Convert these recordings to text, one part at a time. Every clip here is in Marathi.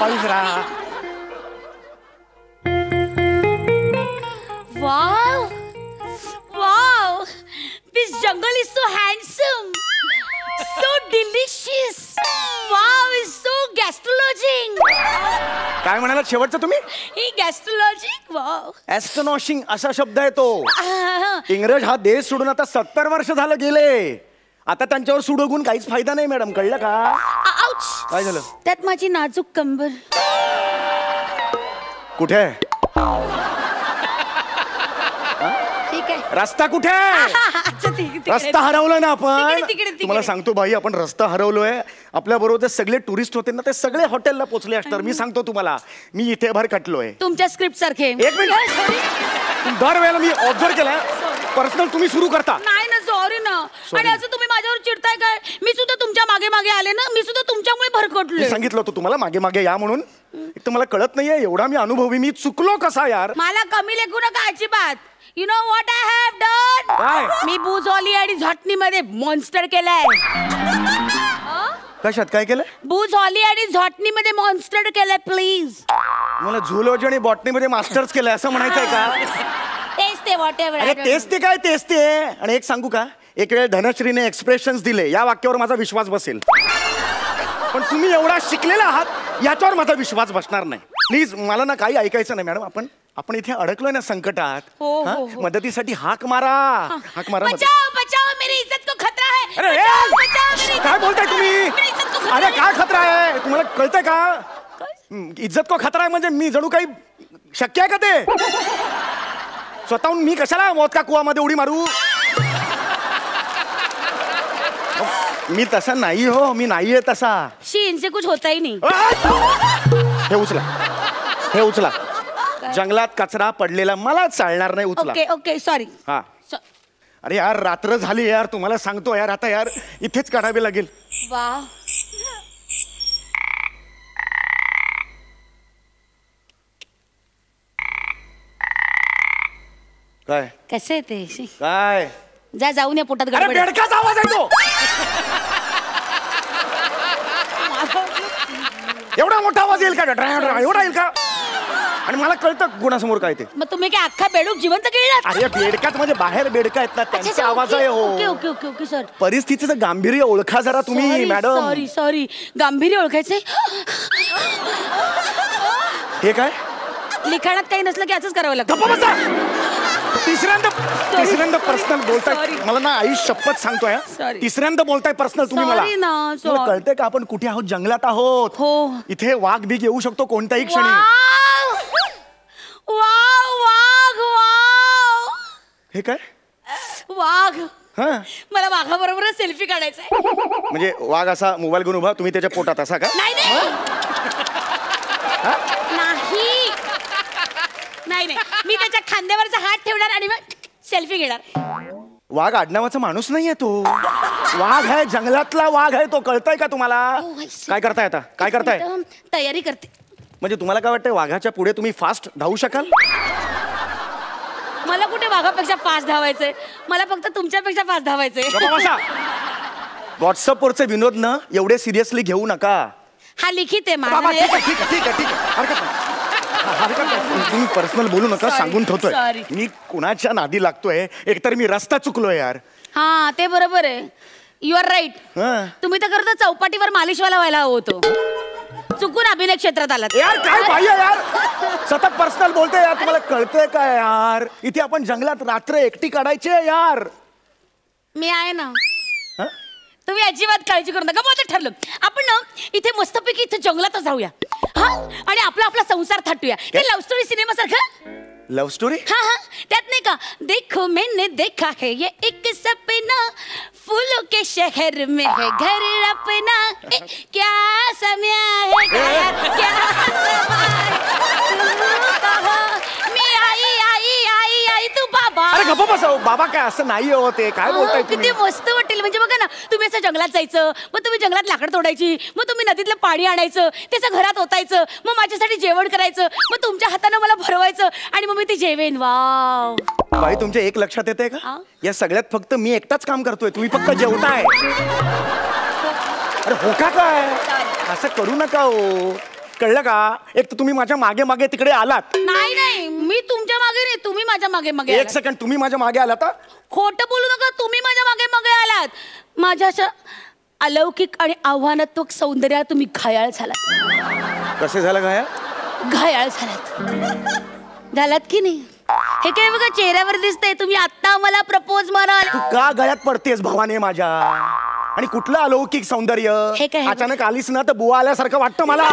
सांभाळून राहा. Wow! Wow! This jungle is so handsome, so delicious. Wow! It's so gastrologic. काय म्हणाला शेवटचं तुम्ही? ही gastrologic. Wow! ऍस्ट्रोनॉशिंग असा शब्द आहे तो. इंग्रज हा देश सोडून आता 70 वर्ष झालं गेले. आता त्यांच्यावर सुडोगून काहीच फायदा नाही मॅडम, कळलं का? Ouch! काय झालं? त्यात माझी नाजूक कंबर. कुठे? ठीक आहे. रस्ता कुठे? अच्छा, रस्ता हरवला ना आपण. तिकडे. तुम्हाला सांगतो बाई, आपण रस्ता हरवलोय. आपल्या बरोबर सगळे टुरिस्ट होते ना, ते सगळे हॉटेलला पोहोचले असणार. मी सांगतो तुम्हाला, मी इथे भर कटलोय तुमच्या स्क्रिप्ट सारखे. एक मिनिट, दरवेळेला मी ऑब्झर्व केला. पर्सनल तुम्ही सुरू करता. नाही ना, सॉरी ना. आणि असं तुम्ही माझ्यावर चिडताय काय? मी सुद्धा तुमच्या मागे मागे आले ना, मी सुद्धा तुमच्यामुळे भरकटलोय. सांगितलं होतं तुम्हाला मागे मागे या म्हणून. एक तर मला कळत नाहीये, एवढा मी अनुभवी, मी चुकलो कसा यार? मला कमी लेखू नका अजिबात. You know what I have done? काय? मी बुझोली आणि झटणीमध्ये मॉन्स्टर केलाय. कशात काय केलं? बुझोली आणि झटणीमध्ये मॉन्स्टर केलाय. प्लीज. मला झुलॉजी आणि बॉटनीमध्ये मास्टर्स केलंय असं म्हणायचंय का? तेच ते व्हॉट एव्हर. अरे तेच ते काय, तेच ते. आणि एक सांगू का, एक वेळ धनश्रीने एक्सप्रेशन्स दिले, या वाक्यावर माझा विश्वास बसेल. पण तुम्ही एवढा शिकलेला आहात याच्यावर माझा विश्वास बसणार नाही. प्लीज, मला ना काही ऐकायचं नाही मॅडम. आपण इथे अडकलोय ना संकटात. मदतीसाठी हाक मारा. हाक मारा. बचाओ बचाओ, मेरी इज्जत को खतरा है. अरे काय बोलताय तुम्ही? अरे काय खतरा आहे? तुम्हाला कळतंय का? इज्जत को खतरा आहे म्हणजे मी जणू काही शक्य आहे का ते? स्वतःहून मी कशाला मौत का कुवामध्ये उडी मारू? मी तसा नाही हो, मी नाहीये तसा. शी, इनसे कुछ होता ही नहीं. हे उचला, हे उचला. जंगलात कचरा पडलेला मला चालणार नाही. उचला. Okay okay, sorry. हा. अरे यार, रात्र झाली यार, तुम्हाला सांगतो यार, आता यार इथेच काढावे लागेल. वाह. काय कसे ते? काय? जा, जाऊन या, पोटात अरे गडबड. बेडकाचा आवाज येतो. एवढा मोठा आवाज येईल का? एवढा येईल का? आणि मला कळतं गुणासमोर काय ते. मग तुम्ही काय अख्खा बेडूक जिवंत केलेला? अरे बेडकात म्हणजे बाहेर बेडका आहेत ना, त्यांचा आवाज आहे. Okay okay okay okay sir. परिस्थितीचं गांभीर्य ओळखा जरा तुम्ही मॅडम. सॉरी सॉरी, गांभीर्य ओळखायचंय. हे काय? लिखाणात काही नसलं की असंच करावं लागतं. तिसऱ्यांदा पर्सनल बोलताय मला ना. आई शपथ सांगतोय, तिसऱ्यांदा बोलताय पर्सनल तुम्ही मला. मला कळतंय का आपण कुठे आहोत? जंगलात आहोत. हो. इथे वाघ बीघ येऊ शकतो कोणत्याही क्षणी. वाव वाघ वाव. हे काय? वाघ. हा, मला वाघाबरोबर सेल्फी काढायचा आहे. म्हणजे वाघ असा मोबाईल घेऊन उभा, तुम्ही त्याच्या पोटात असा का? नाही नाही नाही नाही, मी त्याच्या खांद्यावरचा हात ठेवणार आणि मग सेल्फी घेणार. वाघ आडनावाचा माणूस नाहीये तो. वाघ आहे, जंगलातला वाघ आहे तो. कळतंय का तुम्हाला? काय करताय आता? काय करताय? तयारी करते. म्हणजे तुम्हाला काय वाटतंय, वाघाच्या पुढे तुम्ही फास्ट धावू शकाल? मला कुठे वाघापेक्षा फास्ट धावायचंय, मला फक्त तुमच्यापेक्षा फास्ट धावायचंय. व्हॉट्सअपवरचे विनोद ना एवढे सिरियसली घेऊ नका. हा लिखित आहे माझा. ठीक आहे. हरकत नाही. तुम्ही पर्सनल बोलू नका, सांगून ठेवतोय मी. कुणाच्या नादी लागतोय? एकतर मी रस्ता चुकलोय यार. हा, ते बरोबर आहे. You are right. तुम्ही तर खरं तर चौपाटीवर मालिशवाला व्हायला हवं होतो. चुकून अभिनय क्षेत्रात आलात यार. काय पाहिजे यार, सतत पर्सनल बोलतोय यार. तुम्हाला कळतंय का यार? इथे आपण जंगलात रात्र एकटी काढायची यार. मी आहे ना. तुम्ही अजिबात काळजी करू नका. मग ठरलं आपण ना इथे मस्तपैकी इथे जंगलातच राहूया. हा, आणि आपला आपला संसार थाटूया. ते लव्ह स्टोरी सिनेमा सारखं. Love story? हाँ हाँ, त्यात नहीं का, देखो मैंने देखा है ये एक सपना, फूलों के शहर में है घर अपना, क्या समय है क्या समय मी आई आई आई आई तू बाबा. अरे गप्प बसाव. बाबा काय असं नाही होते. काय बोलताय तुम्ही? किती मस्त वाटेल. म्हणजे बघा ना, तुम्ही असं जंगलात जायचं, मग तुम्ही जंगलात लाकड तोडायची, मग तुम्ही नदीतलं पाणी आणायचं, त्याचं घरात ओतायचं, मग माझ्यासाठी जेवण करायचं, मग तुमच्या हाताने मला भरवायचं आणि मग मी ते जेवेन. वाव. बाई, तुमच्या एक लक्षात येते का? या सगळ्यात फक्त मी एकटाच काम करतोय, तुम्ही फक्त जेवताय. अरे हो का? काय असं करू नका हो. कळलं का? एक तर तुम्ही माझ्या मागे मागे तिकडे आलात. नाही नाही, मी तुमच्या मागे नाही, तुम्ही माझ्या मागे मागे एक आलात. सेकंड, तुम्ही माझ्या मागे आलात हा? खोटं बोलू नका, तुम्ही माझ्या मागे मागे आलात. माझ्या अशा अलौकिक आणि आव्हानात्मक सौंदर्यात तुम्ही घायाळ झालात. कसे झालं काय? घायाळ झालात की नाही? हे काय बघा चेहऱ्यावर दिसतंय, तुम्ही आत्ता मला प्रपोज माराल. तू का गळ्यात पडतेस भावाने माझ्या? आणि कुठलं अलौकिक सौंदर्य? हे काय? अचानक आलीस ना तर बुवा आल्यासारखं वाटतं मला.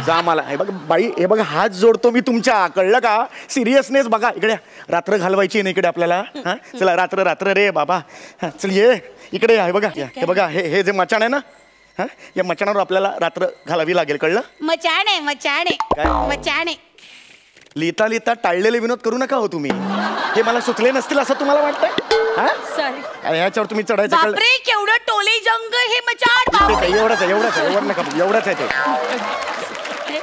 जा मला. हे बघ बाई, हे बघ हात जोडतो मी तुमच्या, कळलं का? सिरियसनेस बघा इकडे. रात्र घालवायची ना इकडे आपल्याला. हा चला, रात्र रात्र रे बाबा. हा चल ये इकडे. हे बघा, हे बघा, हे जे मचाण आहे ना, हा या मचाणावर आपल्याला रात्र घालावी लागेल, कळलं? मचाणे मचाणे काय? मचाणे. लिहिता लिहिता टाळलेले विनोद करू नका हो तुम्ही. हे मला सुचले नसतील असं तुम्हाला वाटतंय? हा सॉरी. याच्यावर तुम्ही चढायचं, कळलं? बापरे केवढं टोले जंग हे मचाण. बापरे. एवढंच आहे, एवढंच आहे, एवढं नका, एवढंच आहे ते.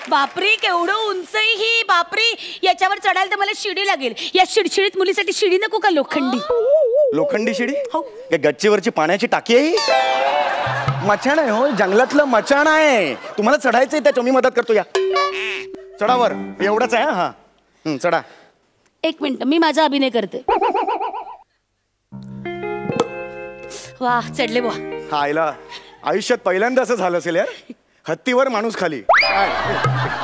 बापरे केवढं उंच आहे ही. बापरे, याच्यावर चढायला तर मला शिडी लागेल. या शिडशिडीत मुलीसाठी शिडी नको का लोखंडी? लोखंडी शिडी? हो. काय गच्चीवरची पाण्याची टाकी आहे ही? मचाण आहे हो, जंगलातलं मचाण आहे. तुम्हाला चढायचंय त्याच्या, मी मदत करतो. या चढावर, एवढंच आहे. हा चढा. एक मिनिट, मी माझा अभिनय करते. वा चढले बुवा. हा आईला आयुष्यात पहिल्यांदा असं झालं असेल यार. हत्तीवर माणूस खाली.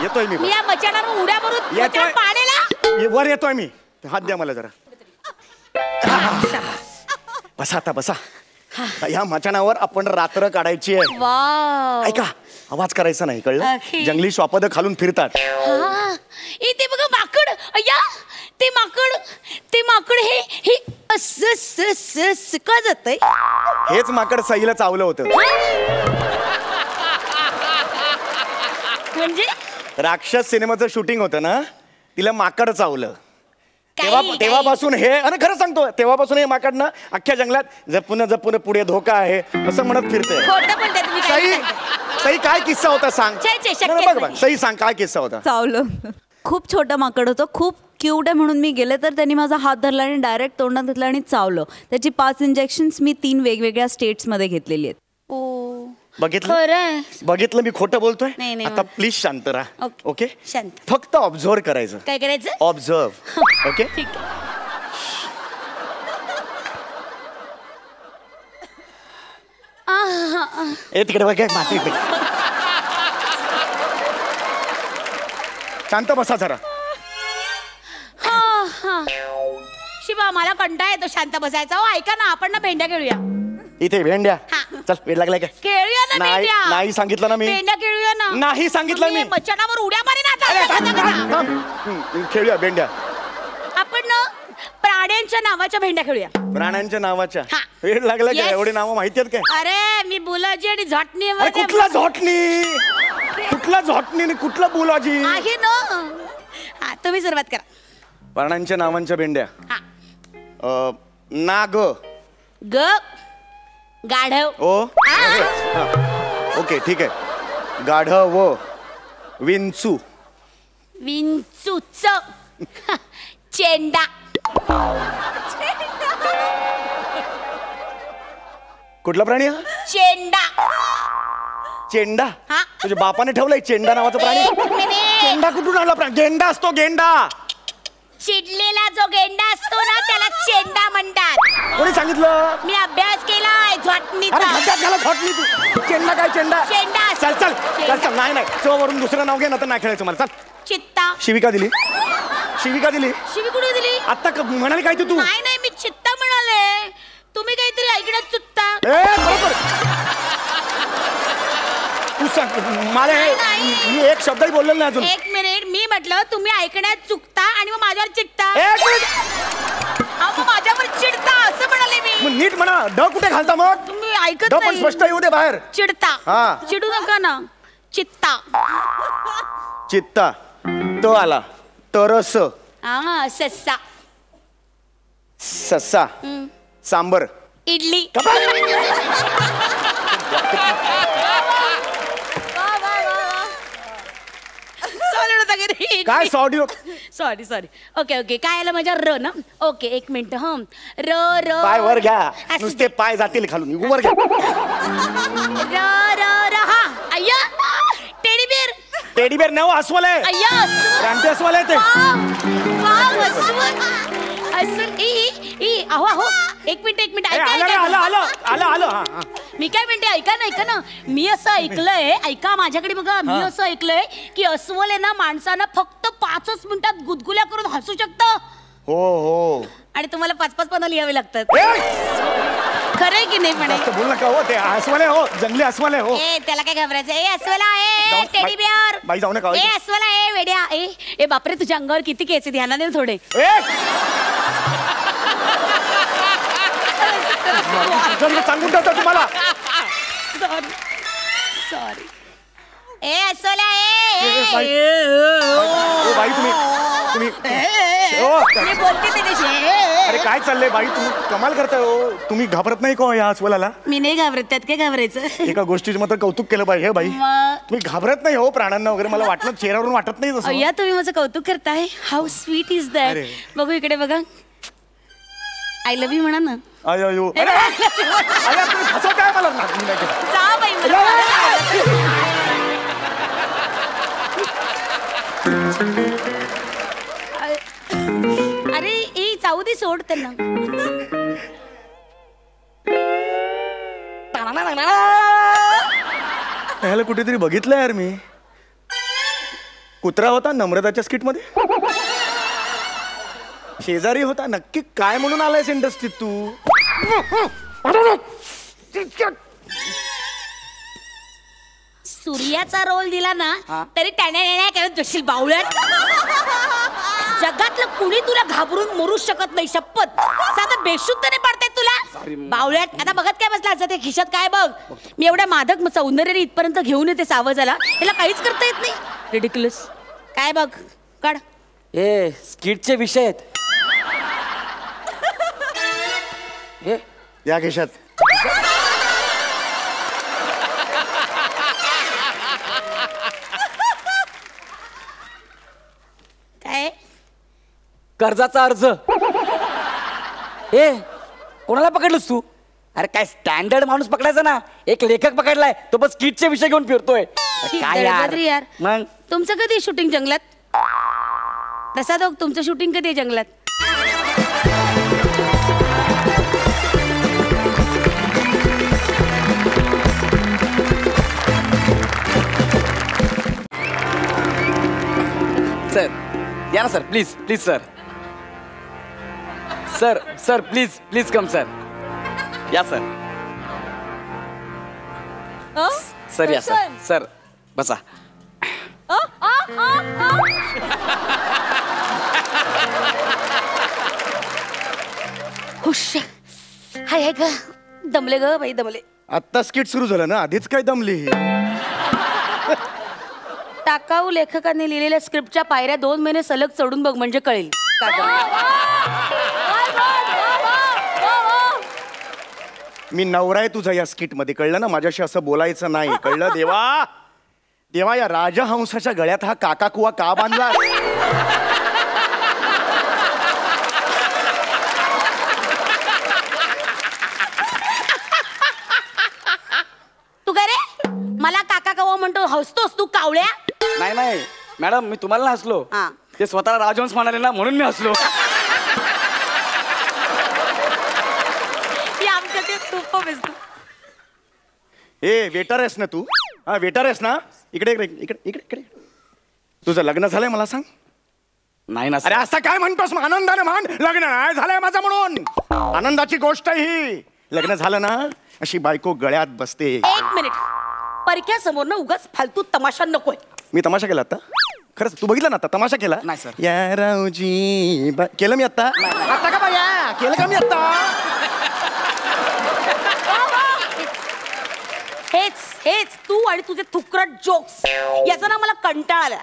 येतोय मी. मी या मचाणावर उड्या मारून येतोय. मचाण पाडेला. वर येतोय मी. हात द्या मला जरा. बसा आता, बसा. या मचाणावर आपण रात्र काढायची आहे. वाव. ऐका, आवाज करायचा नाही, कळलं? Okay. जंगली श्वापद खालून फिरतात. हा, इथे बघा माकड. अय्या, ते माकड हे असं का जातंय? हेच माकड सईला चावलं होतं. म्हणजे राक्षस सिनेमाचं शूटिंग होतं ना, तिला माकड चावलं. काही- तेव्हापासून हे, अरे खरं सांगतो, तेव्हापासून हे माकड ना अख्ख्या जंगलात जपून जपून पुढे धोका आहे असं म्हणत फिरते. खोटं बोलताय तुम्ही. काही सई, सांगताय. सई काय किस्सा होता सांग. छे, छे, शक्यच नाही, बघ नाही. सई सांग काय किस्सा होता. चावलं. खूप छोटं माकड होतं, खूप क्यूट आहे म्हणून मी गेले तर त्यांनी माझा हात धरला आणि डायरेक्ट तोंडात घेतला आणि चावलं. त्याची 5 इंजेक्शन्स मी 3 वेगवेगळ्या स्टेट्समध्ये घेतलेली आहेत. ओ, बघितलं खरंय. बघितलं मी खोटं बोलतोय. नाही, नाही, आता प्लीज शांत राहा. ओके. ओके, शांत. फक्त ऑब्झर्व करायचं. काय करायचं? ऑब्झर्व. ओके, ठीक आहे. ए तिकडे बघ, माती इकडे. शांत बसा जरा. शिवा, मला कंटाळा येतो शांत बसायचा. हो ऐका ना, आपण ना भेंड्या खेळूया. इथे भेंड्या. हा. चल, वेळ लागलाय काय? खेळूया ना नाही, भेंड्या. नाही सांगितलं ना मी. भेंड्या खेळूया ना. नाही सांगितलं मी. मच्छावर उड्या मारेन अरे, आता. थांब, थांब, थांब. खेळूया भेंड्या. आपण ना प्राण्यांच्या नावाच्या भेंड्या खेळूया. प्राण्यांच्या नावाच्या. हा. वेळ लागला काय? Yes. एवढी नावं माहिती आहेत काय? अरे मी बुलाजी आणि झटणी अरे कुठला झोटणी, कुठला झोटणी आणि कुठला बुलाजी? आहे ना. हा, तुम्ही सुरुवात करा. प्राण्यांच्या नावांच्या भेंड्या. हा. नाग. ग गाढव. ओ आ. ओके, ठीक आहे. गाढव. विंचू. विंचूच. चेंडा. कुठला प्राणी हा? चेंडा. चेंडा. हा. तुझ्या बापाने ठेवलाय चेंडा नावाचा प्राणी? एक मिनिट. चेंडा कुठून आला प्राणी? गेंडा असतो, गेंडा. चिडलेला जो गेंडा असतो ना त्याला चेंडा म्हणतात. कोणी सांगितलं? मी अभ्यास केलाय अरे झटणीचा. खड्ड्यात घाला झोटणी तू. चेंडा काय चेंडा? चेंडा असतो. चल चल चेंडा. चल चल. नाही नाही, चो वरून दुसरं नाव घे ना, तर नाही खेळायचं मला. चल. चित्ता. शिविका दिली. शिविका दिली. शिवी कुठे दिली? आता म्हणाली काय तू? नाही नाही, मी चित्ता म्हणाले. तुम्ही काहीतरी ऐकण्यात चुकता. ए बरोबर. तू सांग मला. नाही. मी एक शब्दही बोललेलो नाही अजून. एक मिनिट, मी म्हटलं तुम्ही ऐकण्यात चुकता आणि मग माझ्यावर चिडता. एक मिनिट. मग माझ्यावर चिडता असं म्हणाले मी. मग नीट म्हणा. ड कुठे घालता मग? तुम्ही ऐकत ड पण नाही. स्पष्ट येऊ दे बाहेर. चिडता. हा. चिडू नका ना. चित्ता. चित्ता. तो आला. तरस. हा, सस्सा. सस्सा. सांबर. इडली. काय audio? Sorry sorry. Okay okay, काय आलं माझ्या र ना. ओके, एक मिनिट. ह र र. पाय वर घ्या. असू नुसते पाय जातील खालून. वर घ्या. र र र. हा, अय्या टेडी बेअर. टेडी बेअर नाही, अस्वल आहे. अय्या अस्वल. क्रांती अस्वल आहे ते. वाव, अस्वल. अस्वल. अहो अहो, एक मिनिट ए, ऐका आलं रे, ऐका. आलं. हा, हा. मी काय म्हणते, ऐका ना, मी असं ऐकलंय, ऐका माझ्याकडे बघा, मी असं ऐकलंय की अस्वल आहे ना माणसानं फक्त 5 मिनिटात गुदगुल्या करून हसू शकतं. हो. आणि तुम्हाला 5 पानं लिहावे लागतात. ए, खरंय की नाही म्हणे? जास्त बोल नका हो, ते अस्वल आहे हो, जंगली अस्वल आहे हो. ए त्याला काय घाबरायचं? ए अस्वल आहे, जाऊ- टेडी बिअर. बाई जाऊ नका. ए अस्वल आहे वेड्या. ए बापरे, तुझ्या अंगावर किती केस आहेत, ध्यानाने थोडे. ए, सांगून ठेवतो तुम्हाला. सॉरी. ए अस्वल आहे. ओ, बाई तुम्ही ओ, मी बोलते त्याच्याशी. अरे काय चाललंय बाई, तुम्ही कमाल करताय हो. तुम्ही घाबरत नाही का हो या अस्वलाला? मी नाही घाबरत, त्यात काय घाबरायचं? एका गोष्टीचं मात्र कौतुक केलं पाहिजे बाई. मग तुम्ही घाबरत नाही हो प्राण्यांना वगैरे. मला वाटलं चेहऱ्यावरून वाटत नाही तसं. अय्या तुम्ही माझं कौतुक करताय. How sweet is that. अरे. बघू इकडे बघा. आय लव्ह यू म्हणा ना. अयो अरे अरे, तुम्ही फसवताय मला. मी नाही केलं. जा बाई मला. अरे ए जाऊ दे, सोड त्यांना. ह्याला कुठेतरी बघितलं यार मी. कुत्रा होता नम्रताच्या स्किट मध्ये, शेजारी होता. नक्की काय म्हणून आलायस इंडस्ट्रीत तू? सूर्याचा रोल दिला ना तरी त्याने करत जशील बावळ्यात. जगातलं कुणी तुला घाबरून मरू शकत नाही, शपथ. साधं बेशुद्धने पडते तुला बावळ्यात. आता बघत काय बसला असं ते खिशात काय बघ. मी एवढ्या मादक सौंदर्याने इथपर्यंत घेऊन येते सावजाला, त्याला काहीच करता येत नाही. रिडिक्युलस. काय बघ, काढ. ए स्किटचे विषय आहेत. हे या खिशात. काय कर्जाचा अर्ज. ए कोणाला पकडलंस तू? अरे काय स्टँडर्ड माणूस पकडायचा ना. एक लेखक पकडलाय, तो बस स्किटचे विषय घेऊन फिरतोय. काय दळबद्री यार. मग तुमचं कधी शूटिंग जंगलात? प्रसाद ओक, तुमचं शूटिंग कधी आहे जंगलात? सर या ना sir, please please sir. Sir please come sir. या सर. सर या सर बसा. हुश. हाय ग, दमले ग बाई, दमले. आत्ता स्किट सुरू झालं ना, आधीच काय दमली ही? टाकाऊ लेखकांनी लिहिलेल्या स्क्रिप्टच्या पायऱ्या 2 महिने सलग चढून बघ, म्हणजे कळेल. मी नवरा आहे तुझा या स्किट मध्ये, कळलं ना? माझ्याशी असं बोलायचं नाही, कळलं? देवा देवा, या राजहंसाच्या गळ्यात हा काका कुवा का बांधला? तू काय रे मला काका कवा म्हणतो, हसतोस तू कावळ्या? नाही मॅडम, मी तुम्हाला नाही हसलो. हा. ते स्वतःला राजहंस म्हणाले ना, म्हणून मी हसलो. आमच्या ते खूप बेस्ट. ए वेटर आहेस ना तू? हा वेटर आहेस ना? इकडे इकडे इकडे इकडे इकडे. तुझं लग्न झालंय मला सांग? नाही ना अरे असं काय म्हणतोस? मग आनंदाने मान. लग्न नाही झालंय माझं म्हणून आनंदाची गोष्ट ही. लग्न झालं ना, अशी बायको गळ्यात बसते. 1 मिनिट, परक्या समोर ना उगाच फालतू तमाशा नकोय. मी तमाशा केला आता? खरंच तू बघितलं ना आता तमाशा केला? नाही, सर. या रावजी केलं मी आता? आता का बाया केलं का मी आता? हेच तू आणि तुझे थुकरट जोक्स, याचा ना मला कंटाळा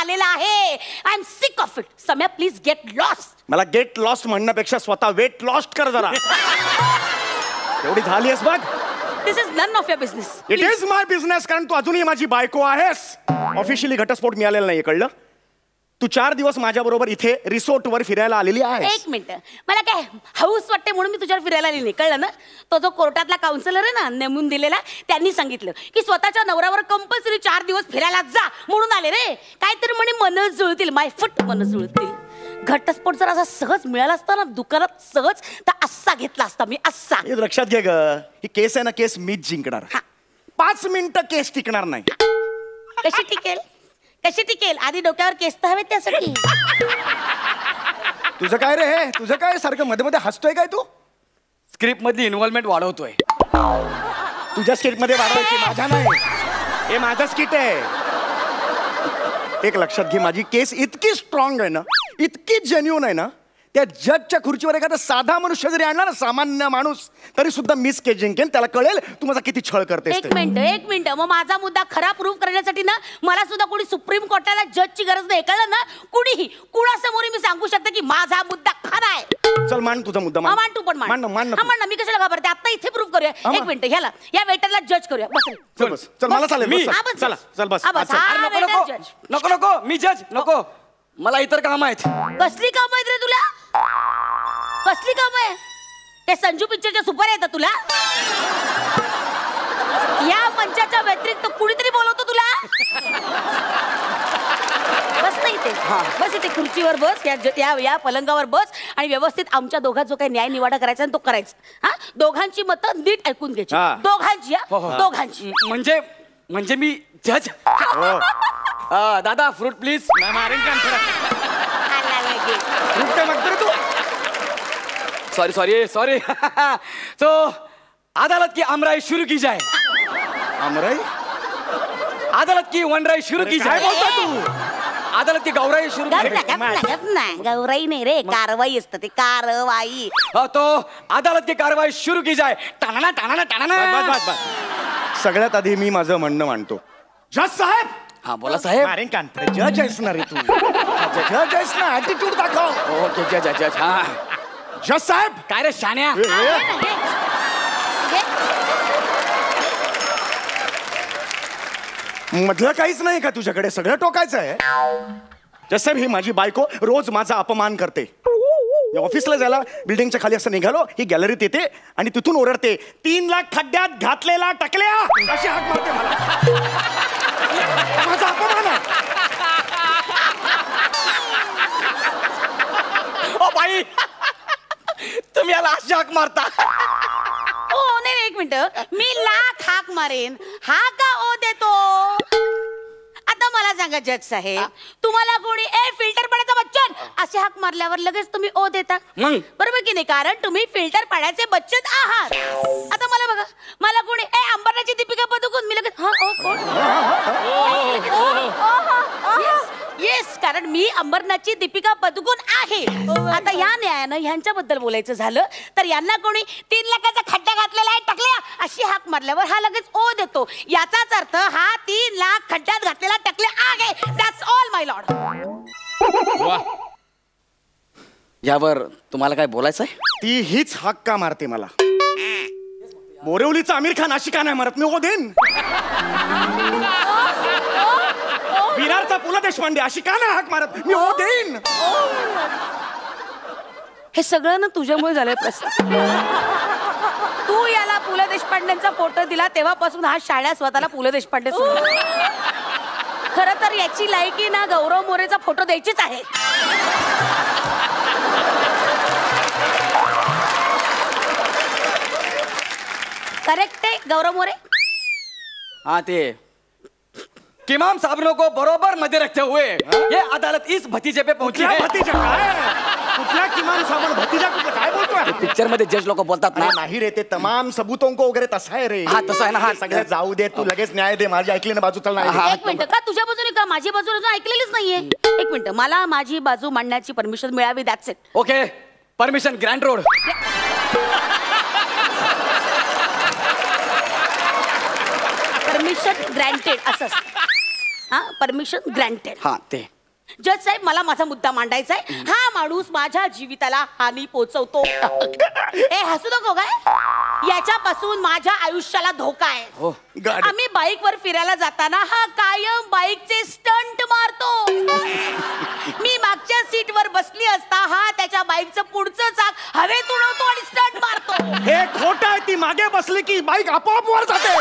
आलेला आहे. I am sick of it. Samya please get lost. मला गेट लॉस्ट म्हणण्यापेक्षा स्वतः वेट लॉस्ट कर जरा. एवढी झाली आहेस बघ. This is none of your business. It is my business, कारण तू अजूनही माझी बायको आहेस. ऑफिशियली घटस्फोट मिळालेला नाही, कळलं? तू 4 दिवस माझ्या बरोबर इथे रिसोर्टवर फिरायला आलेली आहे. एक मिनिट, मला काय हाऊस वाटते म्हणून मी तुझ्यावर फिरायला आली नाही, कळलं ना? तो जो कोर्टातला काउन्सिलर आहे ना, नेमून दिलेला, त्यांनी सांगितलं की स्वतःच्या नवऱ्यावर कंपल्सरी 4 दिवस फिरायला जा म्हणून आले रे. काहीतरी म्हणे मन जुळतील, माय फुट मन जुळतील. घटस्फोट जर असा सहज मिळाला असता ना दुकानात सहज, तर असा घेतला असता मी, असा. हे लक्षात घे ग, ही केस आहे ना, केस मीच जिंकणार. 5 मिनिटं केस टिकणार नाही. कशी टिकेल, कशी टिकेल? आधी डोक्यावर केस तर हवेत त्यासाठी. तुझं काय रे, तुझं काय सारखं मध्ये मध्ये हसतोय काय तू? स्क्रिप्ट मधली इन्व्हॉल्वमेंट वाढवतोय. तुझ्या स्किट मध्ये वाढवायची, माझ्या नाही. हे माझं स्किट आहे. एक लक्षात घे, माझी केस इतकी स्ट्रॉंग आहे ना, इतकी जेन्युन आहे ना, त्या जजच्या खुर्चीवर एखादा साधा मनुष्य जरी आणला ना, सामान्य माणूस, तरी सुद्धा मिस केस जिंकेन. त्याला कळेल तू माझा किती छळ करतेस. एक मिनिट, मग माझा मुद्दा खरा प्रूव्ह करण्यासाठी ना मला सुद्धा कोणी सुप्रीम कोर्टाला जजची गरज नाही, कळलं ना? कुणीही कुणासमोर मी सांगू शकते की माझा मुद्दा खरा आहे. चल मान तुझा मुद्दा. मान तू पण मान ना, मी कशाला घाबरते? आता इथे प्रूव्ह करूया. एक मिनिट, ह्याला या वेटरला जज करूया. बस चल, मला चालेल. चला चल बस. नको नको, मी जज नको, मला इतर काम आहेत. कसली काम आहेत रे तुला? कसली काम आहे? ते संजू पिक्चरच्या सुपर येतात तुला? या मंचाच्या व्यतिरिक्त कुणीतरी बोलवतो तुला? बस नाही ते, बस इथे खुर्चीवर बस, या पलंगावर बस आणि व्यवस्थित आमच्या दोघांचा जो काही न्याय निवाडा करायचा तो करायचा. हा, दोघांची मतं नीट ऐकून घ्यायची, दोघांची. दोघांची म्हणजे मी जज. दादा फ्रूट प्लीज. सॉरी. तो अदालत की अमराई शुरू की जाए. अमराई? अदालत की वनराई शुरू की जाए. अदालत की गौराई शुरू की जाए. गौराई नाही रे, कारवाई असतं ते, कारवाई. तो अदालत की कारवाई शुरू की जाए. टाणा टाणा टाणा. सगळ्यात आधी मी माझं म्हणणं मांडतो. जज साहेब. हा बोला साहेब. अरे कांत, जज आहेस ना रे तू? जज आहेस ना, ऍटिट्यूड दाखव. ओके जज. हा जज साहेब. काय रे शान्या? मधलं काहीच नाही का तुझ्याकडे? सगळं टोकायचं आहे. जज साहेब, ही माझी बायको रोज माझा अपमान करते. ऑफिसला जायला बिल्डिंगच्या खाली असं निघालो, ही गॅलरीत येते आणि तिथून ओरडते, 3 लाख खड्ड्यात घातलेला टकल्या, अशी हाक मारते मला. माझा अपमान आहे. ओ बाई, तुम्ही याला अशी हाक मारता? ओ नाही, एक मिनिट, मी लाख हाक मारेन, हा का ओ देतो? आता मला सांगा जज साहेब, तुम्हाला कोणी ए फिल्टर पाण्याचा बच्चन असे हाक मारल्यावर लगेच तुम्ही ओ देता? बरोबर की नाही? कारण तुम्ही फिल्टर पाण्याचे बच्चन आहात. आता मला बघा, मला कोणी ए अंबरनाथची दीपिका पदुकोण, मी लगेच हा ओ कोण? येस, कारण मी अंबरनाथची दीपिका पदुकोण आहे. आता या न्यायानं ह्यांच्याबद्दल बोलायचं झालं तर यांना कोणी 3 लाखाचा खड्डा घातलेला आहे टकल्या अशी हाक मारल्यावर हा लगेच ओ देतो. याचाच अर्थ हा 3 लाख खड्ड्यात घातलेला टकल्या आहे. That's all my Lord. यावर तुम्हाला काय बोलायचं आहे? ती हीच हाक का मारते मला? बोरिवलीचा आमिर खान अशी का नाही मारत? मी ओ देईन. विरारचा पु ल देशपांडे अशी का नाही हाक मारत? मी ओ देईन. हे सगळं ना तुझ्यामुळे झालंय प्रश्न. तू याला पु ल देशपांडेंचा फोटो दिला तेव्हापासून हा शाळा स्वतःला पु ल देशपांडे खरं तर याची लायकी ना गौरव मोरेचा फोटो द्यायचीच आहे. करेक्ट आहे गौरव मोरे? हाँ ते किमाम साहबों को बरोबर मध्य रखते हुए ये अदालत इस भतीजे पे पहुंची है. भतीजा काय? कुठला किमान साबण भतीजा? कुठलं काय बोलतोय? पिक्चर मध्ये जज लोक बोलतात ना. नाही रे, ते तमाम सबूतों को वगैरे तसं आहे रे. हा तसं आहे ना. हा सगळं जाऊ दे, तू लगेच न्याय दे. माझी ऐकली ना बाजू, चल नाही. एक मिनिट, का तुझ्या बाजूने का माझी बाजू अजून ऐकलेलीच नाहीये? एक मिनिट, मला माझी बाजू मांडण्याची परमिशन मिळावी. That's it. Okay, permission Grant road. Permission granted असं. हा, परमिशन ग्रँटेड. हा ते जज साहेब मला माझा मुद्दा मांडायचा आहे. हा माणूस माझ्या जीविताला हानी पोचवतो. ए हसू नको काय, याच्यापासून माझ्या आयुष्याला धोका आहे. गाडी. आम्ही बाईकवर फिरायला जाताना हा कायम बाईकचे स्टंट मारतो. मी मागच्या सीटवर बसली असता हा त्याच्या बाईकचं पुढचं चाक हवेत उडवतो आणि स्टंट मारतो. हे खोटं आहे. ती मागे बसली की बाईक आपोआप वर जाते.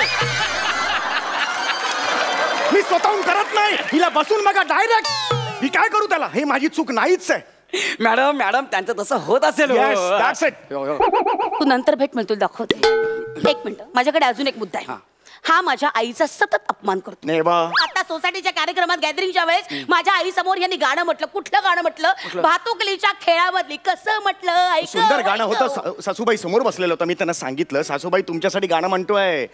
मी स्वतःहून करत नाही. हिला बसून बघा डायरेक्ट. मी काय करू त्याला? हे माझी चूक नाहीच आहे. मॅडम मॅडम त्यांचं तसं होत असेल. Yes, that's it. तू नंतर भेट, म्हणतो दाखवते. एक मिनिट, माझ्याकडे अजून एक मुद्दा आहे. हा माझ्या आईचा सतत अपमान करतो. नेवा. आता सोसायटीच्या कार्यक्रमात गॅदरिंगच्या वेळेस माझ्या आई समोर यांनी गाणं म्हटलं. कुठलं गाणं म्हटलं? भातुकलीच्या खेळामधली. कसं म्हटलं? ऐक. सुंदर गाणं होतं. सासूबाई समोर बसलेलं होतं. मी त्यांना सांगितलं, सासूबाई तुमच्यासाठी गाणं म्हणतोय.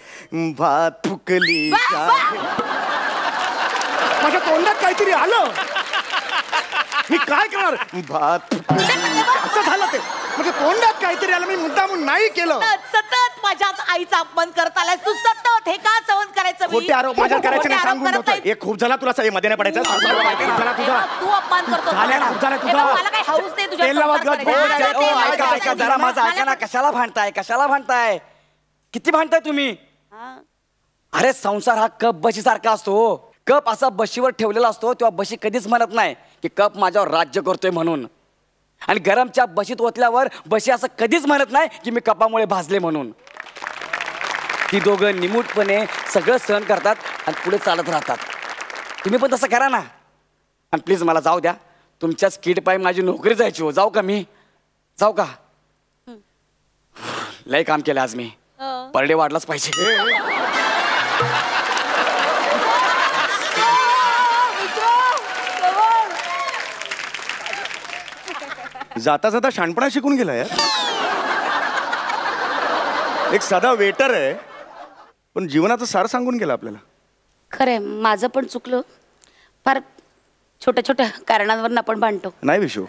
भातुकलीच्या. माझ्या तोंडात काहीतरी आलं. मी काय करणार? असं झालं ते. म्हणजे तोंडात काहीतरी आलं. मी मुद्दामून नाही केलं. सतत माझ्या आईचा अपमान करत आलास तू. सतत हे का सहन करायचं? खोटे आरोप माझ्यावर करायचे नाही, सांगून होतं. हे खूप झाला तुला. मध्ये नाही पडायचं. तू अपमान करतो. मला काही हाऊस नाही तुझ्या. ऐका जरा माझं ऐका ना. कशाला भांडताय? कशाला भांडताय? किती भांडताय तुम्ही? अरे संसार हा कप बशी सारखा असतो. कप असा बशीवर ठेवलेला असतो तेव्हा बशी कधीच म्हणत नाही की कप माझ्यावर राज्य करतोय म्हणून. आणि गरमच्या बशीत ओतल्यावर बशी असं कधीच म्हणत नाही की मी कपामुळे भाजले म्हणून. ती दोघं निमूटपणे सगळं सहन करतात आणि पुढे चालत राहतात. तुम्ही पण तसं करा ना. आणि प्लीज मला जाऊ द्या. तुमच्या स्किट पायी माझी नोकरी जायची हो. जाऊ का मी? जाऊ का? लय काम केलं आज मी. पर डे वाढलाच पाहिजे. जाता जाता शाणपणा शिकून गेला यार. एक साधा वेटर आहे पण जीवनाचं सार सांगून गेला आपल्याला. खरंय, माझं पण चुकलं. फार छोट्या छोट्या कारणांवर आपण भांडतो. नाही विशू,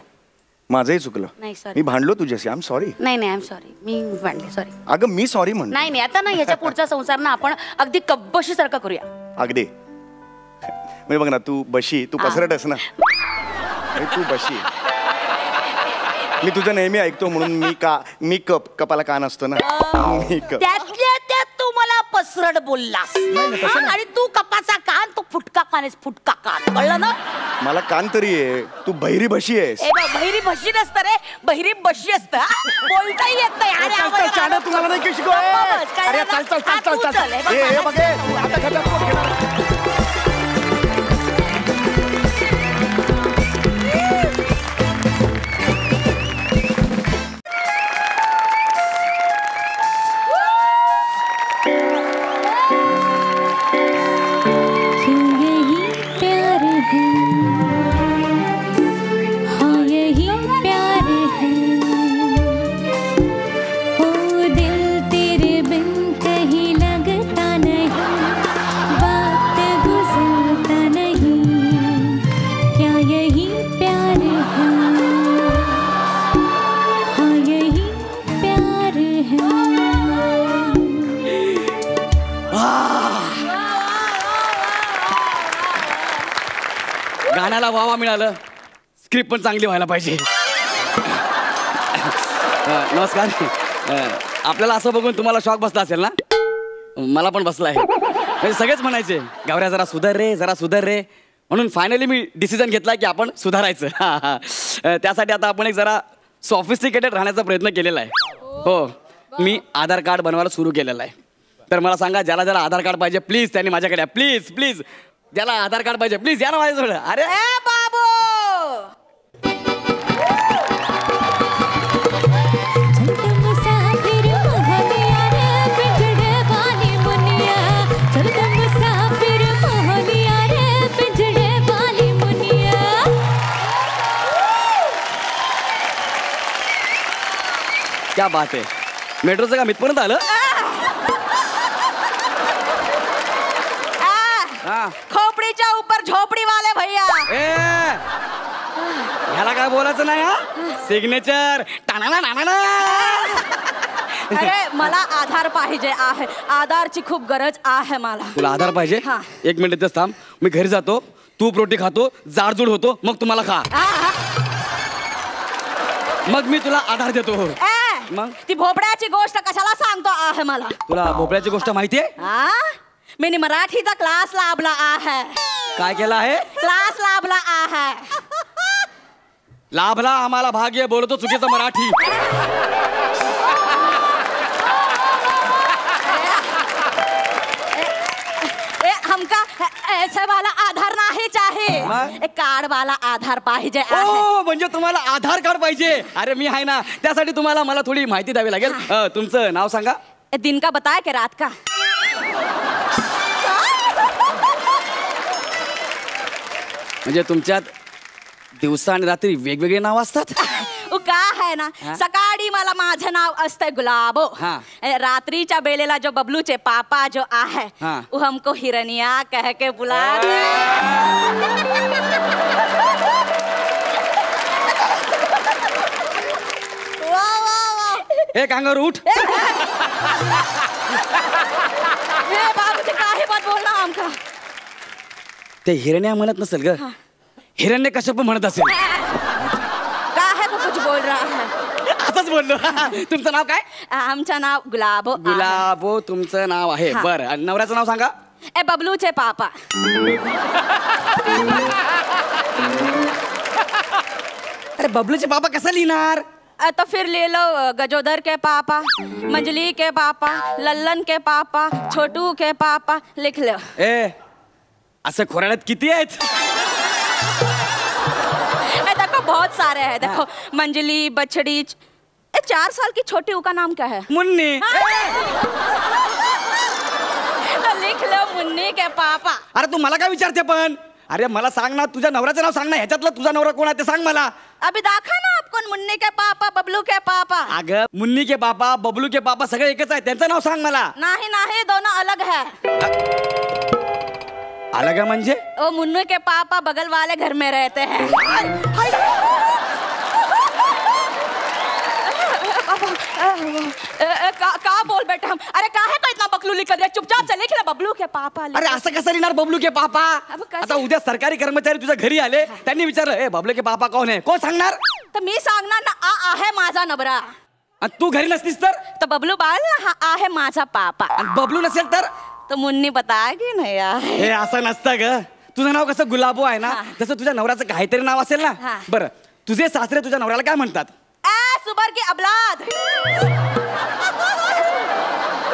माझंही चुकलं. नाही सॉरी. मी भांडलो तुझ्याशी. I am sorry. नाही आय एम सॉरी. मी भांडले. सॉरी. अगं मी सॉरी म्हण. नाही आता ना ह्याच्या पुढचा संसार ना आपण अगदी कब्बशी सारखा करूया. अगदी. म्हणजे बघ ना, तू बशी, तू पसरटस ना. तू बशी. मी तुझं नेहमी ऐकतो म्हणून मी कपाला कान असतो ना. त्यातल्या त्यात तू मला पसरट बोललास. आणि तू कपाचा कान, तू फुटका कान आहेस. फुटका कान, कळलं ना? मला कान तरी आहे. तू बहिरी बशी आहेस. बहिरी बशी नसतं रे, बहिरी बशी असतं. बोलताही येत नाही. तुम्हाला नाही शिकव. गाण्याला वावा मिळालं. स्क्रिप्ट पण चांगली व्हायला पाहिजे. नमस्कार. आपल्याला असं बघून तुम्हाला शॉक बसला असेल ना? मला पण बसला आहे. म्हणजे सगळेच म्हणायचे गावऱ्या जरा सुधार रे, जरा सुधार रे. म्हणून फायनली मी डिसिजन घेतला की आपण सुधारायचं. त्यासाठी आता आपण एक जरा सॉफिस्टिकेटेड राहण्याचा प्रयत्न केलेला आहे. हो, मी आधार कार्ड बनवायला सुरू केलेलं आहे. तर मला सांगा, ज्याला ज्याला आधार कार्ड पाहिजे प्लीज त्यांनी माझ्याकडे. प्लीज प्लीज, ज्याला आधार कार्ड पाहिजे प्लीज या ना माझ्याजवळ. अरे बाबू, क्या बात आहे. मेट्रोचं काम इथपर्यंत आलं. खोपडीच्या ऊपर झोपडी वाले भैया. ह्याला काय बोलायचं नाही. सिग्नेचर. अरे मला आधार पाहिजे आहे. आधारची खूप गरज आहे मला. तुला आधार पाहिजे? एक मिनिट थांब, मी घरी जातो. तूप रोटी खातो, जाडजूड होतो, मग तुम्हाला खा. मग मी तुला आधार देतो. मग ती भोपळ्याची गोष्ट कशाला सांगतो आहे मला? तुला भोपळ्याची गोष्ट माहितीये? मी मराठीचा क्लास लाभला आहे. काय केलं आहे? क्लास लाभला आहे. लाभला आम्हाला भाग्य, बोलतो चुकीचं मराठी. हमका ऐसे वाला आधार नाही चाहे, एक कार्ड वाला आधार पाहिजे. म्हणजे तुम्हाला आधार कार्ड पाहिजे? अरे मी आहे ना, त्यासाठी तुम्हाला मला थोडी माहिती द्यावी लागेल. तुमचं नाव सांगा. दिन का बताया की रात का? म्हणजे तुमच्यात दिवसा आणि रात्री वेगवेगळे नाव असतात? का है ना, सकाळी मला माझं नाव असतंय गुलाबो. रात्रीच्या बेलेला जो बबलूचे पापा जो आहे वो हमको हिरनिया कह के बुला. ए कांगारू उठ. बाबूजी काही बात बोलला आमका. ते हिरण्या म्हणत नसेल ग, हिरण्य कश्यप म्हणत असेल. कुछ बोल रहा है. असंच बोललो. तुमचं नाव काय? आमचं नाव गुलाबो. गुलाबो तुमचं नाव आहे. बरं, नवऱ्याचं नाव सांगा. ए बबलूचे पापा. अरे बबलूचे पापा कसं लिहिणार? तो फिर ले लो गजोदर के पापा, मंजली के पापा, लल्लन के पापा, छोटू के पापा, लिख लो. ए असं खोराड्यात किती आहेत? देखो बहुत सारे हैं. देखो मंजली, बछड़ी. 4 साल की छोटी का नाम क्या है? मुन्नी. तो लिख लो मुन्नी के पापा. अरे तू मला काय विचारते पण? अरे मला सांग ना, तुझ्या नवऱ्याचं नाव सांग ना. ह्याच्यातला तुझा नवरा कोण आहे ते सांग मला. अभी दाखा ना आपको. मुन्नी के पापा, बबलू के पापा. अगं मुन्नी के पापा, बबलू के पापा सगळे एकच आहे. त्यांचं नाव सांग मला. नाही नाही, दोनों अलग है. अलग म्हणजे? वो मुन्नू के पापा बगल वाले घर में रहते हैं. का बोल बेटा हम? अरे काहे का इतना बकलूली कर रहे? चुपचाप से लिख ले बबलू के पापा. अरे असं कसं लिहिणार बबलू के पापा? आता उद्या सरकारी कर्मचारी तुझ्या घरी आले, त्यांनी विचारलं ए बबलू के पापा कोण आहे? कोण सांगणार? तर मी सांगणार ना, आ आहे माझा नवरा. आणि तू घरी नसलीस तर बबलू बाळ हा आहे माझा पापा. आणि बबलू नसेल तर मुन्नी बताएगी ना यार. हे असं नसतं ग. तुझं नाव कसं गुलाबो आहे ना, तसं तुझ्या नवऱ्याचं काहीतरी नाव असेल ना. बरं, तुझे सासरे तुझ्या नवऱ्याला काय म्हणतात? सुबर की अबलाद.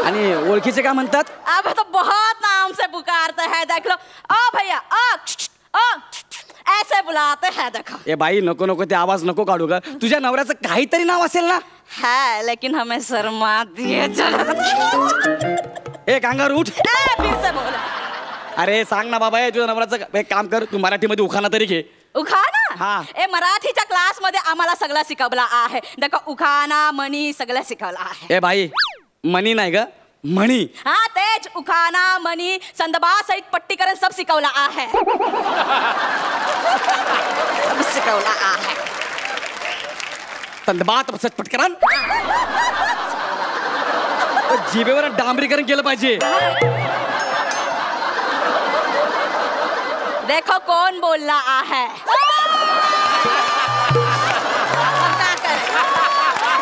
आणि ओळखीचे काय म्हणतात? अब तो बहुत नाम से पुकारते हैं. देख लो. ओ भैया, ऐसे बुलाते हैं. देखो. ए बाई नको नको, ते आवाज नको काढू ग. तुझ्या नवऱ्याचं काहीतरी नाव असेल ना? है, लेकिन हमें शर्मा दिए. ए कांगारू उठ. फिर से बोला. अरे सांग ना बाबा, तुझ्या नवऱ्याचं एक काम कर, तू मराठीमध्ये उखाणा तरी घे. उखाणा? ए मराठीच्या क्लास मध्ये आम्हाला सगळं शिकवला आहे. देखो उखाणा, मणी सगळं शिकवलं आहे. ए बाई मणी नाही ग, म्हणी. हा तेच उखाणा, मणी, संदबा सहित पट्टीकरण सब शिकवला आहे. सब शिकवला आहे. संदबात पटकरण. जिभेवर डांबरीकरण केलं पाहिजे. देखो कौन बोल रहा है.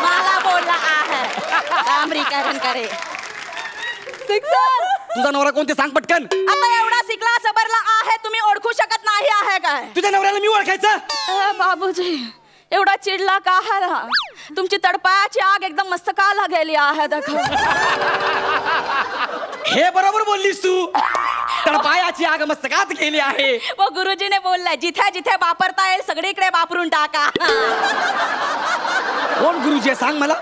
मला बोल रहा है. डांबरीकरण करे. तुझा नवरा कोणते सांग पटकन. आता एवढा शिकला सबरला आहे, तुम्ही ओळखू शकत नाही आहे काय? तुझ्या नवऱ्याला मी ओळखायचं? बाबूजी एवढा चिडला का हा? तुमची तडपायाची आग एकदम मस्तकाला गेली आहे. देखो. हे बरोबर बोललीस तू. तडपायाची आग मस्तकात गेली आहे. वो गुरुजीने बोललाय जिथे जिथे वापरता येईल सगळीकडे वापरून टाका. कोण गुरुजी सांग मला.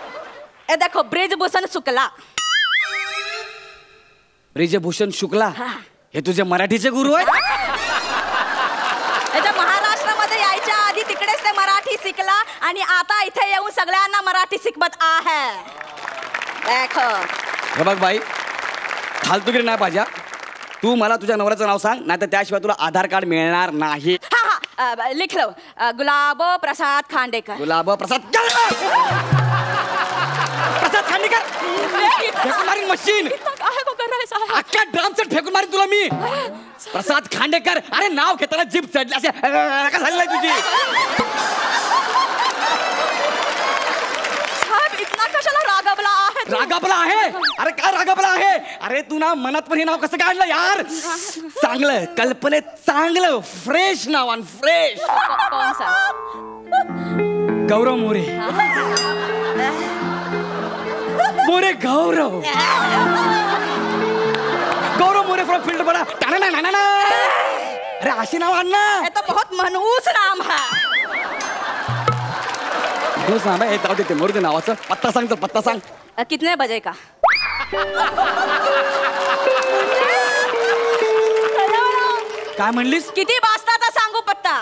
ए देखो ब्रिजभूषण शुक्ला. ब्रिजभूषण शुक्ला हे तुझे मराठीचे गुरु आहे? महाराष्ट्रामध्ये यायच्या आधी तिकडेच ते मराठी शिकला आणि आता इथे येऊन सगळ्यांना मराठी शिकवत आहे. देखो. हे बघ बाई, फालतूगिरी नाही पाहिजे. तू मला तुझ्या नवऱ्याचं नाव सांग, नाही तर त्याशिवाय तुला आधार कार्ड मिळणार नाही. लिख लो. गुलाबो प्रसाद खांडेकर. गुलाबो प्रसाद प्रसाद खांडेकर. फेकून मारीन मशीन. अख्ख्या ड्राम सेट फेकून मारीन तुला मी. प्रसाद खांडेकर. अरे नाव घेताना जीभ चढली असे का झालेलं तुझी. साहेब इतना कशाला रागावला आहे तू? रागापला आहे. अरे काय रागापला आहे. अरे तू ना मनात पण हे नाव कसं काढलं यार. चांगलं कल्पनेत चांगलं फ्रेश नाव आणि फ्रेश. कौन सा? गौरव मोरे. मोरे गौरव. गौरव मोरे फ्रॉम फील्ड बड़ा. अरे अशी नाव आण ना. ये तो बहुत मनहूस नाम है. हे जाऊ दे ते मोरू दे नावाचं. पत्ता सांग तर पत्ता सांग. कितने बजे का? काय म्हणलीस. किती वाजताचा सांगू पत्ता?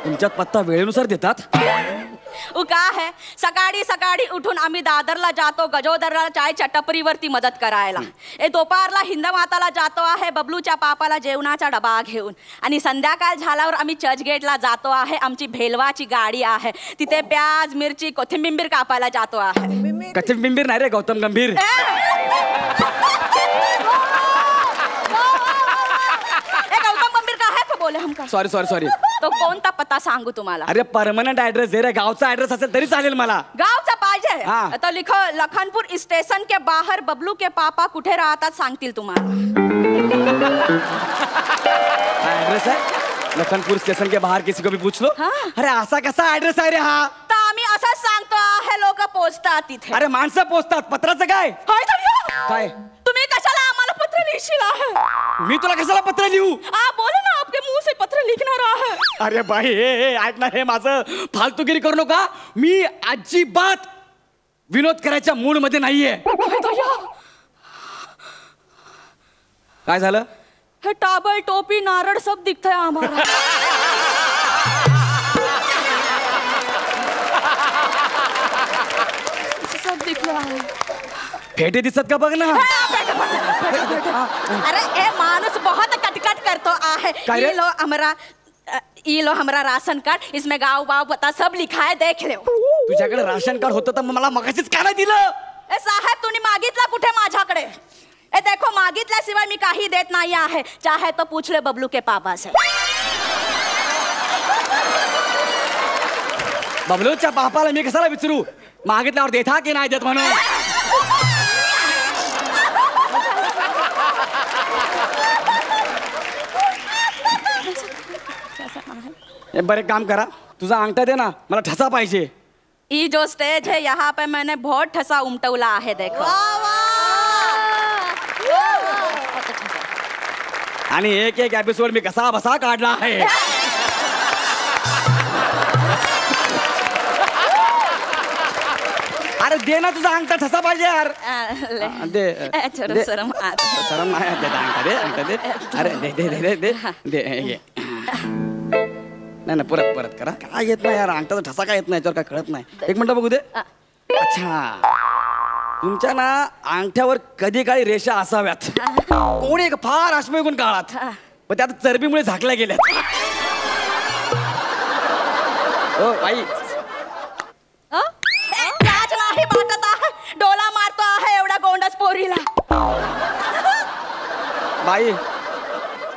तुमच्यात पत्ता वेळेनुसार देतात. का है सकाळी सकाळी उठून आम्ही दादरला जातो गजोदरला चायच्या टपरीवरती मदत करायला. दुपारला हिंदमाताला जातो आहे बबलूच्या पापाला जेवणाचा डबा घेऊन. आणि संध्याकाळ झाल्यावर आम्ही चर्चगेटला जातो आहे. आमची भेलवाची गाडी आहे. तिथे प्याज मिरची कोथिंबीर कापायला जातो आहे. कोथिंबीर नाही रे गौतम गंभीर. गौतम गंभीर का है तो बोले हमका. Sorry sorry sorry. तो कोणता पत्ता सांगू तुम्हाला? अरे परमनंट ऍड्रेस दे रे. गावचा ऍड्रेस असेल तरी चालेल मला. गावचा पाहिजे. हाँ. तो लिखो लखनपुर स्टेशन के बाहर बबलू के पापा कुठे राहतात सांगतील तुम्हाला. एड्रेस है लखनपुर स्टेशन के बाहर. किसी को भी पूछ लो. हाँ. अरे असा कसा ऍड्रेस आहे रे हा. तर आम्ही असंच सांगतो आहे लोक पोचतात तिथे. अरे माणसं पोचतात. पत्राचं काय. हाय धैर्य. काय तुम्ही कशाला आम्हाला पत्र लिहिशील आहे? मी तुला कशाला पत्र लिहू. बोले ना आपके मुंह से पत्र लिखणार आहे. अरे बाई हे ऐक ना. हे माझं फालतूगिरी करू नका. मी अजिबात विनोद करायच्या मूड मध्ये नाहीये. काय झालं. हे टाबल टोपी नारळ सब दिखतंय आम्हाला. सब दिख रहा है. फेटे दिसत का बघ ना. अरे ए माणूस बहुत कटकट करतो आहे. काय रे? ये लो हमारा राशन कार्ड. इसमें गाँव वाव पता सब लिखा है. देख लो. तुझ्याकडे राशन कार्ड होतं तर मला मगाशीच काय नाही दिलं. ए साहेब तुम्ही मागितला कुठे माझ्याकडे. ए देखो मागितल्याशिवाय मी काही देत नाही आहे. चाहे तो पूछ ले बबलू के पापा से. बबलूच्या बापाला मी कशाला विचारू. मागितल्यावर देता की नाही देत म्हणून. बरं एक काम करा. तुझा अंगठा दे ना. मला ठसा पाहिजे. ये जो स्टेज है यहाँ पे मैंने बहुत ठसा उमटवला है. देखो. आणि एक एक एपिसोड मी कसा बसा काढला आहे. अरे दे ना. तुझा अंगठा ठसा पाहिजे यार. दे दे. शरम नाही देत. अंगठा दे. अंगठा दे. अरे दे दे दे दे दे दे. नाही नाही परत परत करा. काय येत नाही यार. अंगठाचा ठसा काय येत नाही. याच्यावर काय कळत नाही. एक मिनिट बघू दे. अच्छा तुमच्या ना अंगठ्यावर कधी काळी रेषा असाव्यात. कोणी एक फार अश्मयुगून काळात पण त्यात चरबीमुळे झाकल्या गेल्यात. हो बाई लाज नाही वाटत आहे. डोला मारतो आहे एवढा गोंडस पोरीला. बाई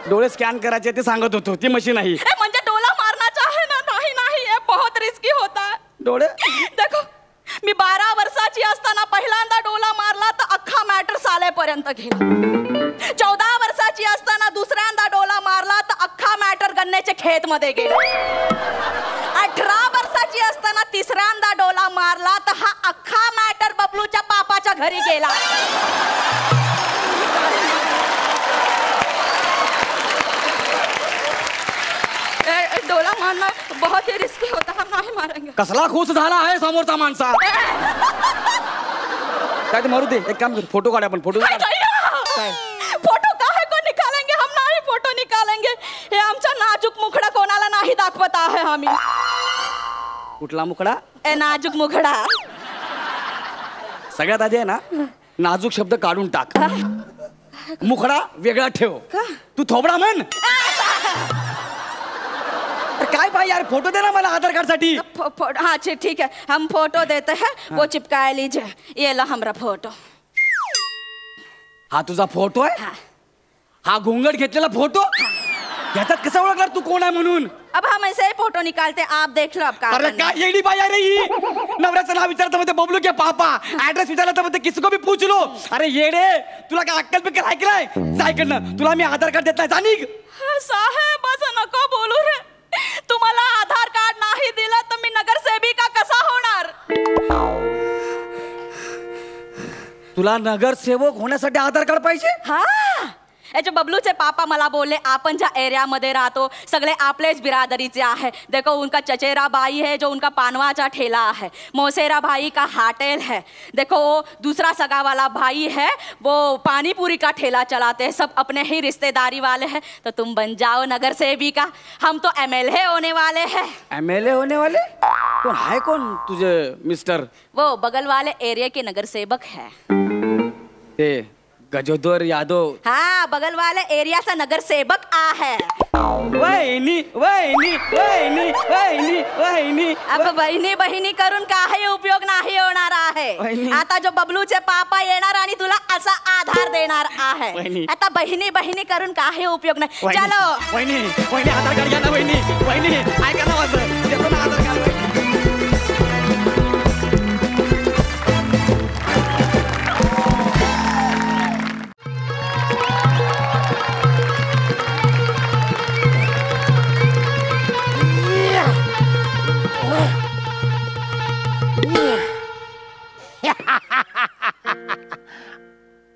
डोळे स्कॅन करायचे ते सांगत होतो. ती मशीन आहे. म्हणजे डोला मारण्याचा आहे ना. नाही नाही हे बहुत रिस्की होता. डोळे देखो मी 12 वर्षाची असताना पहिल्यांदा डोला मारला तर अख्खा मॅटर सालेपर्यंत गेला. 14 वर्षाची असताना दुसऱ्यांदा डोला मारला तर अख्खा मॅटर गन्नेच्या खेत मध्ये गेला. 18 वर्षाची असताना तिसऱ्यांदा डोला मारला तर हा अख्खा मॅटर बबलूच्या पापाच्या घरी गेला. डोला मारना बहुत ही रिस्की होता. हम नहीं मारेंगे. कसला खुश झाला आहे समोरचा माणसा. काय ते मारू दे. एक काम कर फोटो काढ. आपण फोटो फोटो काहे को निकालेंगे. हम नाही फोटो निकालेंगे. हे आमचा नाजूक मुखडा कोणाला नाही दाखवत आहे आम्ही. कुठला मुखडा. ए नाजूक मुखडा. सगळ्यात आधी आहे ना नाजूक शब्द काढून टाक. मुखडा वेगळा ठेव. तू थोबडा म्हण. काय पाहिजे यार. फोटो दे ना मला आधार कार्ड साठी. हाँ ठीक है हम फोटो देते हैं. वो चिपकाए लीजिए. ये लो हमारा फोटो. हा तुझा फोटो आहे? हा. हा घोंगड घेतलेला फोटो? ह्याच्यात कसा ओळखणार तू कोण आहे म्हणून? अब हम ऐसे ही फोटो निकालते, आप देख लो अब का अरे करना है। काय येडी बाई आहे रे ही? नवऱ्याचं नाव विचारतं म्हणते बबलू के पापा, ऍड्रेस विचारला तर म्हणते किसको भी पूछ लो. अरे येडे, तुला काय अक्कल बिक्कल ऐकलाय? जायकडनं तुला मी आधार कार्ड देत नाही, जा निघ. साहेब असं नको बोलू रे. तुम्हाला आधार कार्ड नाही दिलं तर मी नगरसेविका कसा होणार? तुला नगरसेवक होण्यासाठी आधार कार्ड पाहिजे? हा, याचे बबलूचे पापा मला बोलले आपण ज्या एरियामध्ये राहतो सगळे आपलेच बिरादरीचे आहे. देखो उनका चचेरा भाई है जो उनका पानवाचा ठेला है, मौसेरा भाई का होटल है, देखो वो दूसरा सगा वाला भाई है वो पानी पूरी का ठेला चलाते हैं, सब अपने ही रिश्तेदारी वाले हैं. तो तुम बन जाओ नगर सेविका, हम तो MLA होने वाले हैं. MLA होने वाले? कोण आहे कोण तुझे मिस्टर? वो बगल वाले एरिया के नगर सेवक है. ते गजोदर यादव. हाँ, बगल वाले एरिया से नगर सेवक आ है. वहिनी वहिनी वहिनी वहिनी वहिनी. अब बहिणी बहिणी करून काही उपयोग नाही होणार आहे. वहिनी. आता जो बबलूचे पापा येणार आणि तुला असा आधार देणार आहे. वहिनी. आता बहिणी बहिणी करून काही उपयोग नाही. चलो वहिनी वहिनी आधार कार्ड घ्या ना वहिनी. वहिनी ऐका ना माझं, देतो ना आधार कार्ड.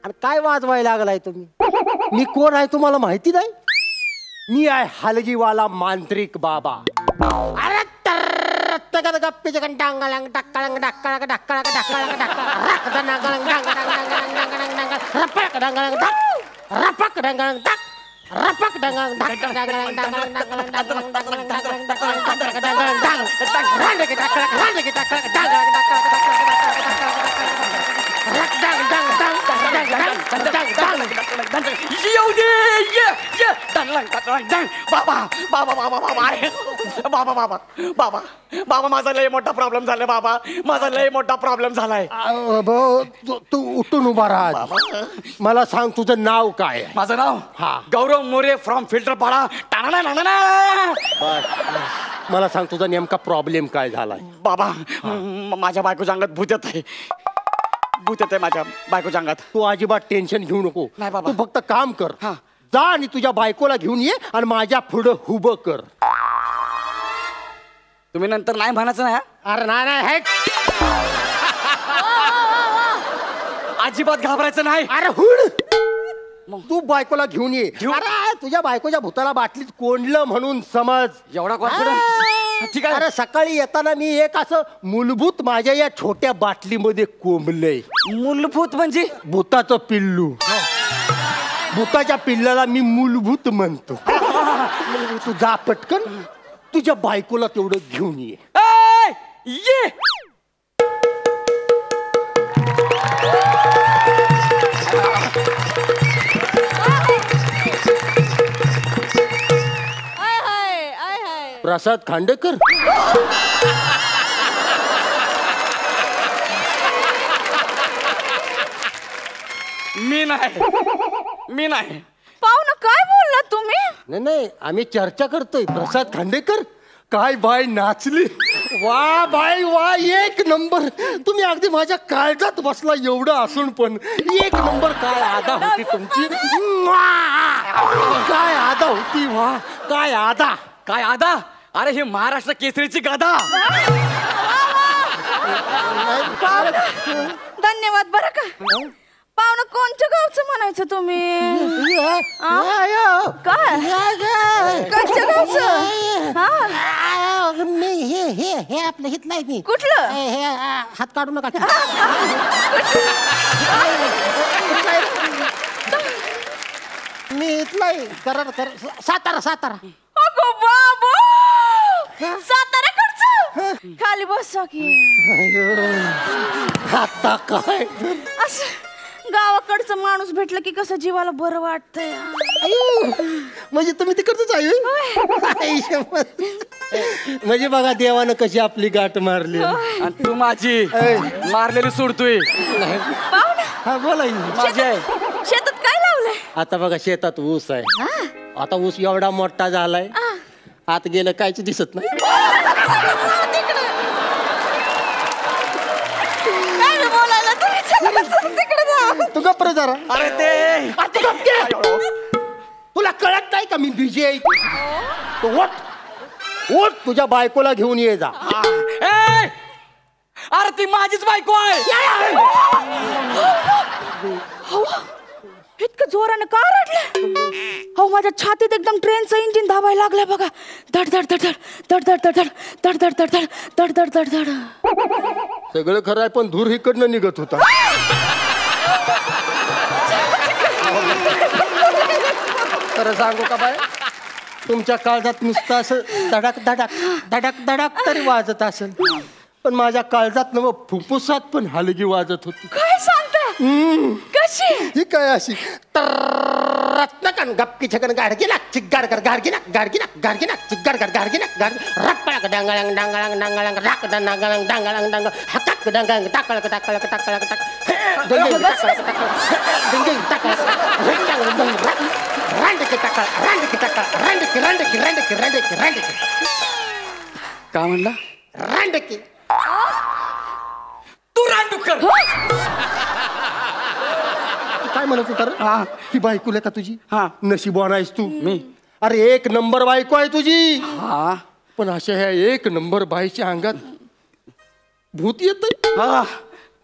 आणि काय वाजवायला लागलाय तुम्ही? मी कोण आहे तुम्हाला माहिती नाही? मी आहे हलगीवाला मांत्रिक बाबा. अरे तर गप्पीचे डांगळंग डक्कळंग डक्कळंग डक्कळंग डक्कळंग डक्कळंग डांगळंग डांगळंग रपक डांगळंग डक रपक डांगळंग डक रपक डांगळंग डक डांगळंग डांगळंग डांगळंग डांगळंग डांगळंग डांगळंग डांगळंग डांगळंग डांगळंग रांडे की डक्कळंग रांडे की डक्कळंग डांगळंग येऊ दे ये ये डंगलंग डंगलंग डंग. बाबा बाबा बाबा बाबा अरे बाबा बाबा बाबा बाबा माझा लय मोठा प्रॉब्लेम झालाय बाबा. माझा लय मोठा प्रॉब्लेम झालाय. तू उठून उभा राहा. मला सांग तुझं नाव काय आहे? माझं नाव हा. गौरव मोरे फ्रॉम फिल्टरपाडा. टाणा ना ना. मला सांग तुझा नेमका प्रॉब्लेम काय झालाय? बाबा माझ्या बायकोच्या अंगात भूत येत आहे. भूत येत आहे माझ्या बायकोच्या अंगात. तू अजिबात टेन्शन घेऊ नको. नाही बाबा. तू फक्त काम कर. हा. जा आणि तुझ्या बायकोला घेऊन ये आणि माझ्या पुढं उभं कर. तुम्ही नंतर नाही म्हणायचं ना. अरे नाही हे अजिबात घाबरायचं नाही. अरे हुड तू बायकोला घेऊन ये. घेऊन? अरे तुझ्या बायकोच्या भूताला बाटलीत कोंडलं म्हणून समज. एवढा कॉन्फिडन्स? ठीक आहे. अरे सकाळी येताना मी एक असं मूलभूत माझ्या या छोट्या बाटलीमध्ये कोंबलंय. मूलभूत म्हणजे? भूताचं पिल्लू. भूताच्या पिल्लाला मी मूलभूत म्हणतो. तू जा पटकन तुझ्या बायकोला तेवढं घेऊन ये. ए, ये प्रसाद खांडेकर. मी नाही. पाहुणं काय बोलला तुम्ही? नाही नाही आम्ही चर्चा करतोय. प्रसाद खांडेकर काय बाय नाचली. वा बाय वा एक नंबर. तुम्ही अगदी माझ्या काळजात बसला एवढं असून पण एक नंबर. काय आदा होती तुमची. काय आदा होती. वा काय आदा. काय आदा. अरे हे महाराष्ट्र केसरीची गादा. धन्यवाद बरं का. पाहुणं कोणत्या गावचं म्हणायचं तुम्ही? काय कोणत्या गावचं? हा मी हे आपलं हित नाही. मी कुठलं? हे हात काढू नका. मी इथला सातारा. अगो बाबू साताऱ्याकडचं. खाली बसा की. आता काय असं गावाकडचं माणूस भेटलं की कसं जीवाला बरं वाटतंय. म्हणजे तुम्ही तिकडच आहे. म्हणजे बघा देवानं कशी आपली गाठ मारली. आणि तू माझी मारलेली सोडतोय. हा बोला. माझी आहे. क्षेत्र आता बघा शेतात ऊस आहे. आता ऊस एवढा मोठा झालाय आत गेलं काहीच दिसत नाही. काय बोलायला तुम्ही? चला, चला, तिकडे जा. तू गप्प रे जरा. अरे ते आता गप्प घे. तुला कळत नाही का मी बिझी आहे इथे? तू उठ उठ तुझ्या बायकोला घेऊन ये जा. ए! अरे ती माझीच बायको आहे. इतकं जोराने का रडलं? हो माझ्या छातीत एकदम ट्रेनचं इंजिन धावायला लागलं बघा. धड धड धड धड धड धड धड धड धड धड धड धड धड धड. सगळं खरं आहे पण धूर इकडनं निघत होता. खरं सांगू का बाय तुमच्या काळजात नुसतं असं धडक धडक धडक धडक तरी वाजत असेल पण माझ्या काळजात न फुफ्फुसात पण हलगी वाजत होती. काय सांगता? कशी? ही काय अशी रत्नकन गप्पी छकन गाडगिना चिग्गाड कर गाडगिना गाडगिना गाडगिना चिग्गाड कर गाडगिना गाड रप्पळक डांगळंग डांगळंग डांगळंग राक डांगळंग डांगळंग डांग हकक डांगळंग टाकळक टाकळक टाकळक टाक डंग टाकळक रांडके टाकळ रांडके टाकळ रांडके रांडके रांडके रांडके रांडके काय म्हणला? रांडके तू रानडुक्कर. काय म्हणत होता रे? हा. ही बायको का तुझी? हा. नशीबवान आहेस तू. मी? अरे एक नंबर बायको आहे तुझी. हा. पण अशा ह्या एक नंबर बाईच्या अंगात भूत येत. हा.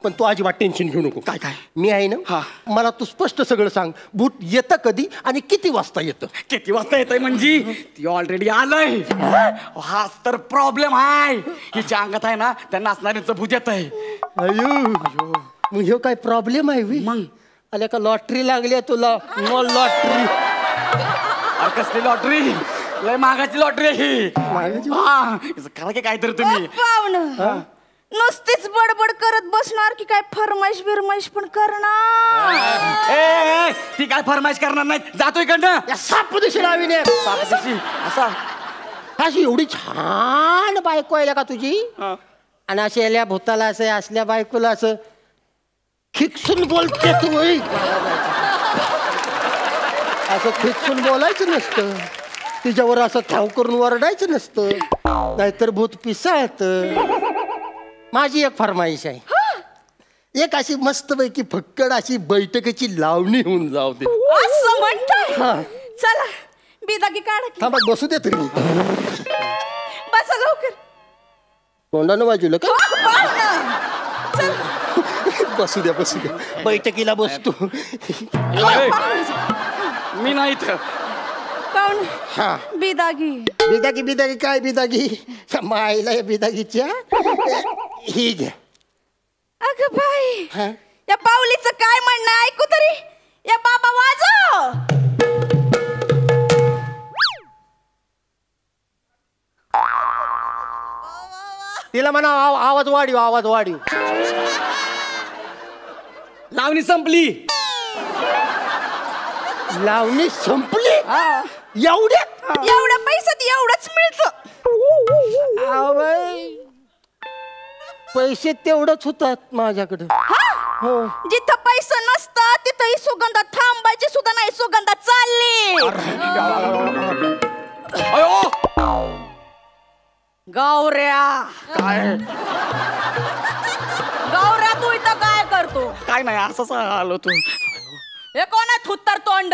पण तू अजिबात टेन्शन घेऊ नको. काय काय? मी आहे ना. हा. मला तू स्पष्ट सगळं सांग. भूत येतं कधी आणि किती वाजता येतं? किती वाजता येतंय म्हणजे ती ऑलरेडी आलंय. हाच तर प्रॉब्लेम आहे. हिच्या अंगात आहे ना त्या नाचणारीचं भूत येत आहे. अयो मग ह्यो काय प्रॉब्लेम आहे वी? मग आल्या का लॉटरी लागली आहे तुला? लॉटरी. अरे कसली लॉटरी? लय महागाची लॉटरी आहे ही. महागाची? हा. हिचं करा की काहीतरी तुम्ही. पाहुणं नुसतीच बडबड करत बसणार की काय फरमाईश बिरमाईश पण करणार? ए, ती काय फरमाईश करणार नाही. जातो इकडनं. या सापदिशी लावीने सापशिशी. असा अशी एवढी छान बायको आहे का तुझी? हा. आणि अशा याल्या भूताला असं असल्या बायकोला असं खिकसून बोलते तू होय. असं खिकसून बोलायचं नसतं. तिच्यावर असं ठाव करून वरडायचं नसतं नाहीतर भूत पिसाळत. माझी एक फरमाईश आहे. एक अशी मस्तपैकी फक्कड अशी बैठकीची लावणी होऊन जाऊ दे. असं म्हणताय? हा. चला बिदागी काढा की. थांबा बसू दे तरी. बसा लवकर. तोंडानं वाजवलं का? पाहुणं, चल. बसू द्या बैठकीला बसतो. मी नाही इथं. पाहुणं, हा. बिदागी. बिदागी काय बिदागी? माईला या बिदागीच्या ही घ्या. अगं बाई हा. या पाऊलीचं काय म्हणणं आहे? ऐकू तरी. या बाबा वाजव. तिला म्हणा आवाज वाढीव आवाज वाढीव. लावणी संपली. लावणी संपली एवढ्यात? एवढ्या पैशात एवढंच मिळतं. पैसे तेवढंच होतात माझ्याकडे. हो. जिथं पैसा नसतं तिथं ही सुगंधा थांबायची सुद्धा नाही. सुगंधा चालली. अयो गौऱ्या. काय? गौऱ्या तू इथं काय करतो? काय नाही असंच आलो तू. हे कोण आहे थुत्तर तोंड?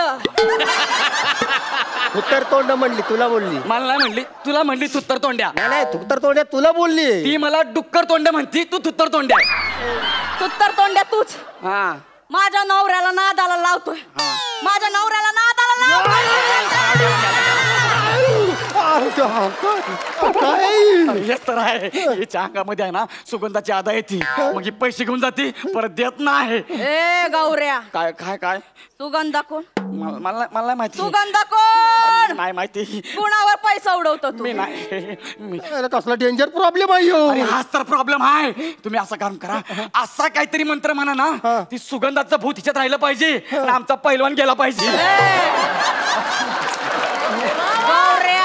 उत्तर तोंड म्हणली तुला बोलली? मला नाही म्हणली. तुला म्हणली तुत्तर तोंड्या. नाही उत्तर तोंड्या तुला बोलली. ती मला डुक्कर तोंड म्हणती. तू तुत्तर तोंड्या. थुत्तर तोंड्या तूच. हा. माझ्या नवऱ्याला नादाला लावतोय. माझ्या नवऱ्याला नादाला लावतोय. काय हेच तर आहे. हिच्या अंगामध्ये आहे ना सुगंधाची आदा येते. मग ही पैसे घेऊन जाते परत देत नाही. ए गौऱ्या काय काय काय? सुगंधा कोण? मला नाही माहिती. सुगंधा कोण? नाही माहिती. कुणावर पैसा उडवतो तू? मी नाही. मी कसला डेंजर प्रॉब्लेम आहे ह्यो. अरे हाच तर प्रॉब्लेम आहे. तुम्ही असं काम करा. असा काहीतरी मंत्र म्हणा ना ती सुगंधाचं भूत हिच्यात राहिलं पाहिजे आणि आमचा पैलवान गेला पाहिजे. गौऱ्या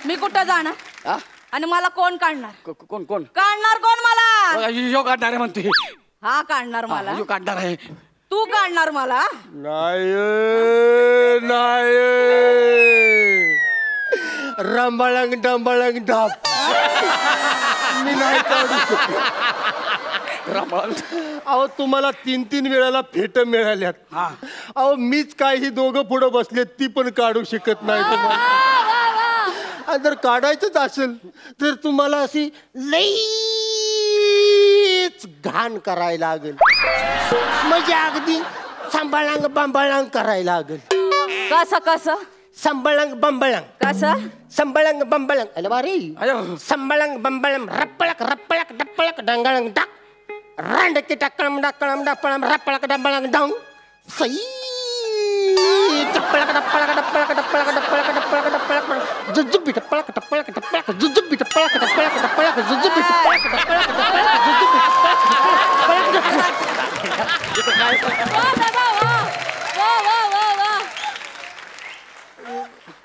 मी कुठं जाणार आणि मला कोण काढणार? कोण कोण काढणार कोण मला? यो काढणार आहे म्हणते. हा काढणार मला. यो काढणार आहे. तू काढणार मला? नाही नाही रंबाळंग डंबाळंग डाब मी नाही काढू शकत. अहो तुम्हाला 3-3 वेळाला फेट मिळाल्यात. अहो मीच काय ही दोघं पुढं बसलेत ती पण काढू शकत नाही तुम्हाला. जर काढायचंच असेल तर तुम्हाला अशी लईच घाण करायला लागेल. म्हणजे अगदी सांभाळांग बांबाळांग करायला लागेल. कसं कसं? संबळंग बंबळंग. कसं? संबळंग बंबळंग. अरे बारे संबळंग बंबळंग रप्पळक रप्पळक डप्पळक डंगाळंग डाक रांडकी टाकळम डाकळम डापळम रप्पळक डंबळंग डाऊन सई टप्पळक डप्पळक डप्पळक डप्पळक डप्पळक डप्पळक डप्पळक जुजुबी टप्पळक टप्पळक टप्पळक जुजुबी टप्पळक टप्पळक टप्पळक जुजुबी टप्पळक टप्पळक टप्पळक जुजुबी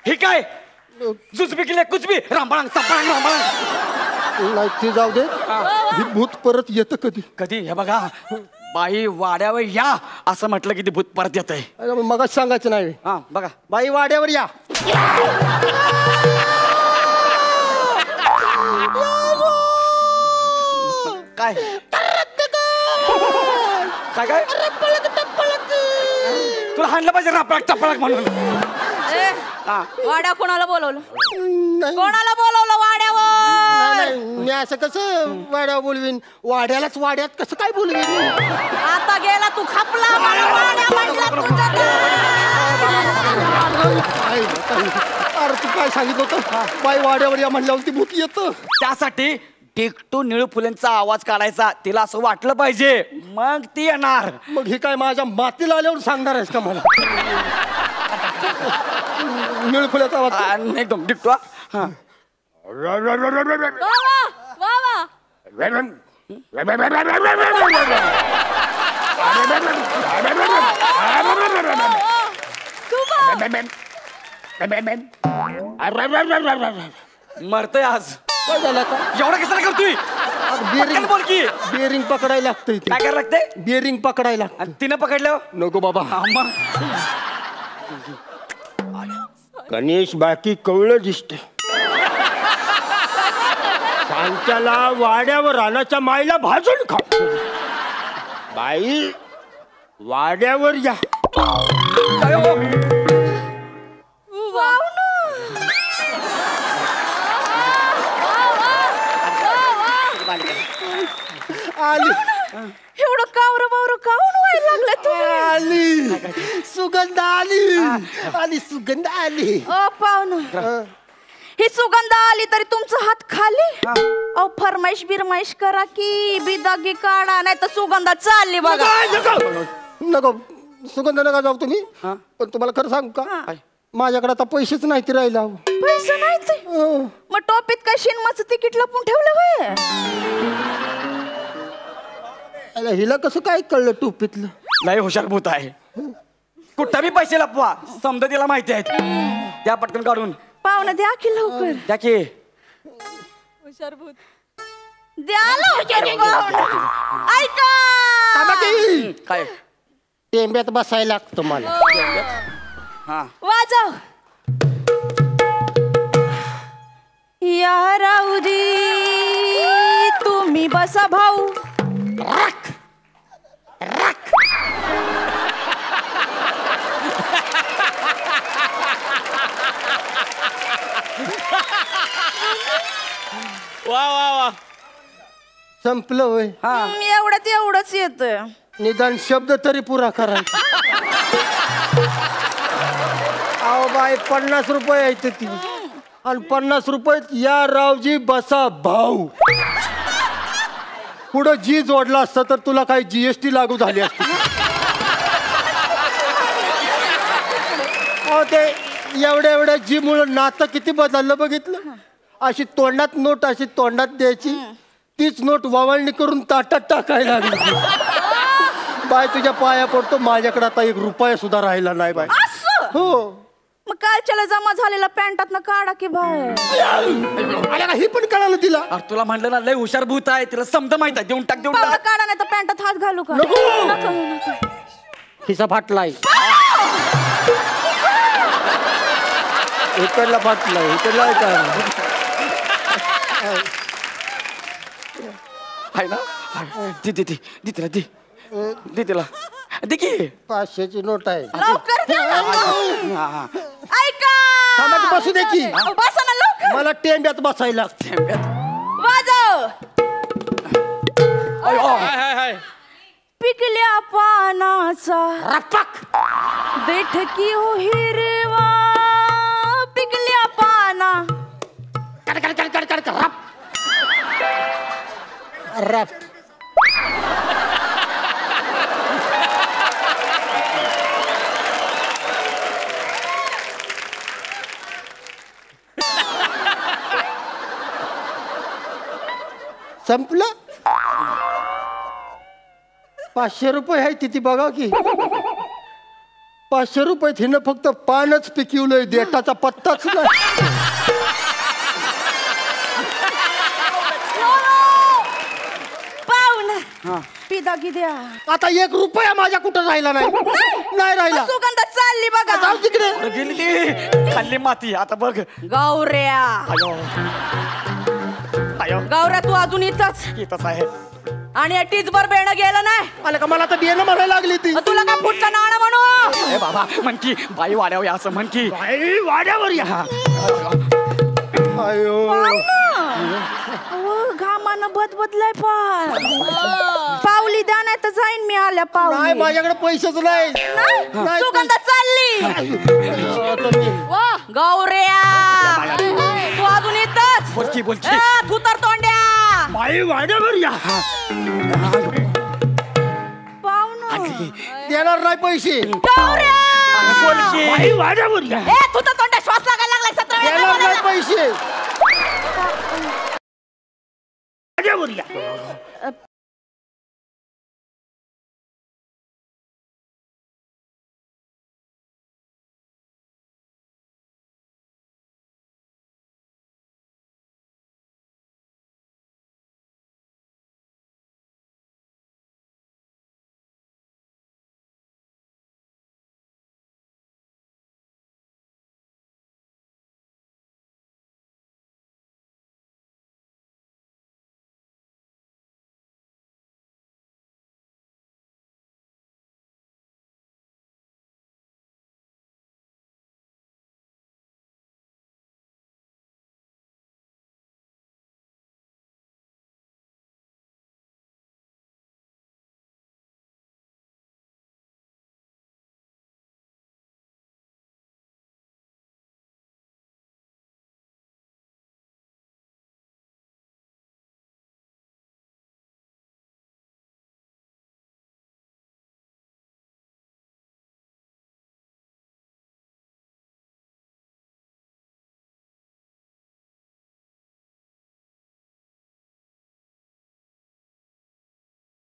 हे काय जुजबी केले कुचबी रामबाळांग सांबाळांग रामबाळांग. नाही ते जाऊ दे. ही भूत परत येतं कधी? कधी हे बघा बाई वाड्यावर या असं म्हटलं की ते भूत परत येत आहे. मगच सांगायचं नाही. हा बघा बाई वाड्यावर या. काय काय काय तुला हाणलं पाहिजे रापळक टपळक म्हणून. वाड्या कोणाला बोलवलं? नाही कोणाला बोलवलं वाड्यावर? नाही, मी असं कसं वाड्यावर बोलवीन? वाड्यालाच वाड्यात कसं काय बोलवीन? आता गेला तू खपला मला वाड्या म्हणलं तुझं अरे तू काय सांगितलं होतं? बाई वाड्यावर या म्हणल्यावर ती भूत येतं. त्यासाठी टिकटू निळू फुलेंचा आवाज काढायचा तिला असं वाटलं पाहिजे मग ती येणार. मग हे काय माझ्या मातीला आल्यावर सांगणार आहेस का मला? निळफुल्याचा आवाज. एकदम टिकटू हा. वा वा वा. मरतय आज. काय झालं आता? एवढं कसं करतोय? बेरिंग बोल की बेरिंग पकडायला लागतंय. काय करायला लागतंय? बेरिंग पकडायला. आणि तिनं पकडलं नको बाबा. मग गणेश बाकी कवळं दिसत. सांच्याला वाड्यावर रानाच्या माईला भाजून खा. बाई वाड्यावर या. आली एवढं कावर बावर काऊन व्हायला लागलं तू? आली सुगंध आली. आली सुगंध आली. ओ पाहुणं ही सुगंध आली तरी तुमचा हात खाली. अहो फरमाईश बिरमाईश करा की बिदागी काढा नाही तर सुगंधा चालली बघा. नको सुगंध नका जाऊ तुम्ही. पण तुम्हाला खरं सांगू का माझ्याकडे आता पैसेच नाही ते राहिला. पैसे नाही ते मग टोपीत काय शिनमाचं तिकीट लपून ठेवलं होय? हिला कसं काय कळलं टोपीतलं? लय हुशार भूत आहे. कुठं बी पैसे लपवा समजा तिला माहिती आहेत. त्या पटकन काढून पाहुणं द्या की लवकर. द्या की हुशार भूत द्या लवकर पाहुणं. ऐका काय टेंब्यात बसायला लागतं मला. हा वाजव या राऊरी तुम्ही बसा भाऊ. रख रख. वा वा वा संपलं होय. एवढंच येत. निदान शब्द तरी पुरा करायचा. अहो बाई 50 रुपये आहेत ती आणि 50 रुपयात या रावजी बसा भाऊ. पुढं जी जोडला असतं तर तुला काही GST लागू झाली असती. अहो ते एवढ्या जी मुळे नातं किती बदललं बघितलं. अशी तोंडात नोट अशी तोंडात द्यायची तीच नोट वावळणी करून ताटात टाकायला लागली. बाय तुझ्या पाया पडतो माझ्याकडे आता 1 रुपया सुद्धा राहिला नाही बाय. हो मग कालच्याला जमा झालेला पॅन्टात ना काढा की बाहेर. हे पण कळालं तिला. अरे तुला म्हटलं ना लय हुशार भूत आहे तिला समजा माहित आहे. देऊन टाक देऊन पावडं टाक. काढा नाही तर पॅन्टात हात घालू का? नको. नको, नको. खिसा फाटलाय इकडला फाटलाय इकडला आहे ना दे दे दे दे तिला दे दे तिला दे की 500ची नोट आहे लवकर द्या ना. ऐका थांबा की बसू दे की बसा ना लवकर. मला टेंब्यात बसायला लागते वाजव. पिकल्या पानाचा बैठकी हो हिरवा पिकल्या पाना रॅप संपलं 500 रुपये आहे तिथे बघा की 500 रुपये हिनं फक्त पानच पिकवलंय देठाचा पत्ताच नाही पाहुणा पिदा की द्या. आता 1 रुपया माझ्या कुठं राहिला नाही नाही राहिला सुगंध चालली बघा. जाऊ तिकडे गेली ती खाल्ली माती आता बघ गौऱ्या आयो आयो गौऱ्या तू अजून इथंच इथंच आहे आणि टीचभर बेणं गेलं नाही. आलं का मला तर बियाणं म्हणायला लागली ती तुला का पुढचं नाणं म्हणू. ए बाबा म्हणकी बाई वाड्यावर या असं म्हणकी बाई, वाड्यावर या अयो घामानं बदलय पावली द्या नाही तर जाईन मी आल्या नाही पावली. माझ्याकडे पैसेच नाही नाही, सुगंध चालली. वा गौऱ्या तू अजून इथंच. बोलकी बोलकी तू तर तोंड्या बाई वाड्यावर या पाहुणं देणार नाही पैसे गौऱ्या बोलकी बाई वाड्यावर या ए तू तर तोंड्या श्वास लागायला लागलाय 17 वेळा देणार नाही बोलायला. पैसे वाड्यावर या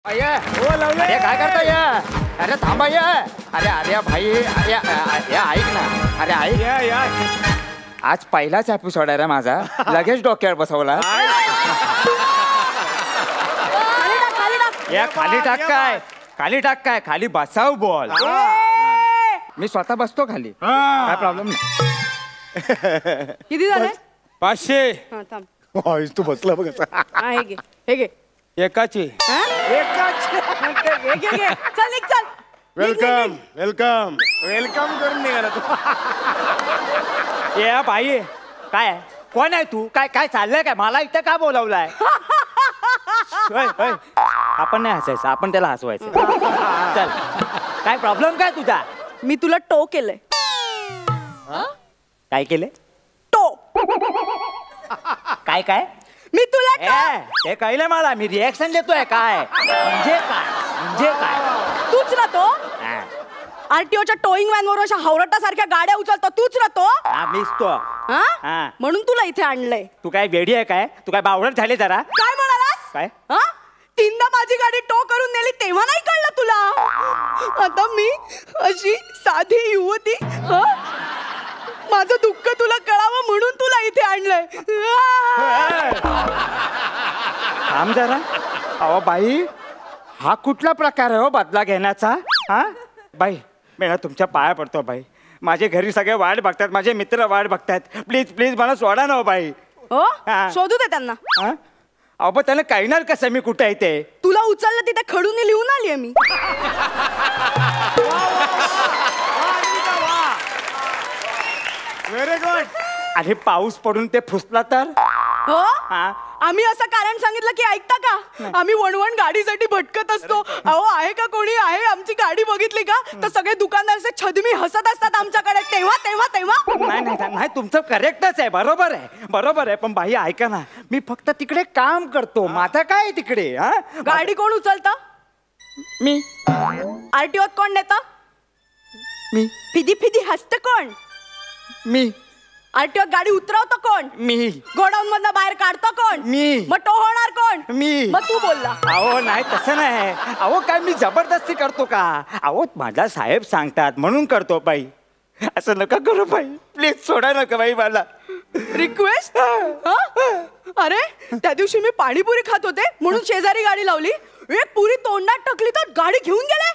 अरे काय करता या अरे थांबा या अरे अरे भाई अरे ऐक ना अरे ऐक आज पहिलाच एपिसोड आहे रे माझा लगेच डोक्यावर बसवला या खाली टाक काय खाली बसाव बॉल मी स्वतः बसतो खाली काय प्रॉब्लेम नाही किती झाले 500 हा, थांब. तू बसला बघ हा, हे घे हे घे एकाची हा? घे, घे, घे. चल निघ, चल वेलकम वेलकम वेलकम करून निघाला तू ए भाई काय कोण आहे तू काय काय चाललंय काय मला इथं का बोलावलाय आपण नाही हसायचं आपण त्याला हसवायचं चल काय प्रॉब्लेम काय तुझा मी तुला टो केलंय काय केले टो काय काय मी तुला ए ते कळलं मला मी रिएक्शन देतोय काय म्हणजे काय तूच ना तो हा. आरटीओच्या टोईंग व्हॅन वर अशा हावरटासारख्या गाड्या उचलतो तूच ना तो हा मीच तो हा? हा. म्हणून तुला इथे आणलंय तू काय वेडी आहे काय तू काय बावळट झाले जरा काय म्हणालास काय हा? 3दा माझी गाडी टो करून नेली तेव्हा नाही कळलं तुला आता मी अशी साधी युवती हा? माझं दुःख तुला कळावं म्हणून तुला इथे आणलंय थांब जरा अहो बाई हा कुठला प्रकार आहे हो बदला घेण्याचा हा बाई मी ना तुमच्या पाया पडतो बाई. माझे घरी सगळे वाट बघतात, माझे मित्र वाट बघतात. प्लीज प्लीज मला सोडा ना हो बाई. हो हा. शोधू दे त्यांना. हा? अहो पण त्याला कळणार कसं मी कुठे आहे ते. तुला उचललं तिथे खडून लिहून आलीये मी. Very good. अरे पाऊस पडून ते फुसला तर. हो हा? आम्ही असं कारण सांगितलं की ऐकता का? आम्ही वणवण गाडीसाठी भटकत असतो. अहो आहे का कोणी आहे? आमची गाडी बघितली का तर सगळे दुकानदार असे छदमी हसत असतात आमच्याकडे. तेव्हा तेव्हा तेव्हा नाही नाही नाही तुमचं करेक्टच आहे, बरोबर आहे बरोबर आहे. पण बाई ऐका ना, मी फक्त तिकडे काम करतो, माझं काय तिकडे. हा गाडी कोण उचलतं? मी आरटीओत कोण नेतं? मी फिदी फिदी हसतं कोण? मी आरटीओत गाडी उतरवतं कोण? मी गोडाऊन मधनं बाहेर काढतं कोण? मी. मग तो होणार कोण? मी. मग तू बोलला. अहो नाही तसं नाही. अहो काय मी जबरदस्ती करतो का? अहो माझा साहेब सांगतात म्हणून करतो बाई. असं नका करू बाई, प्लीज सोडा नका बाई मला. रिक्वेस्ट? अरे त्या दिवशी मी पाणीपुरी खात होते म्हणून शेजारी गाडी लावली. एक पुरी तोंडात टाकली तर गाडी घेऊन गेले.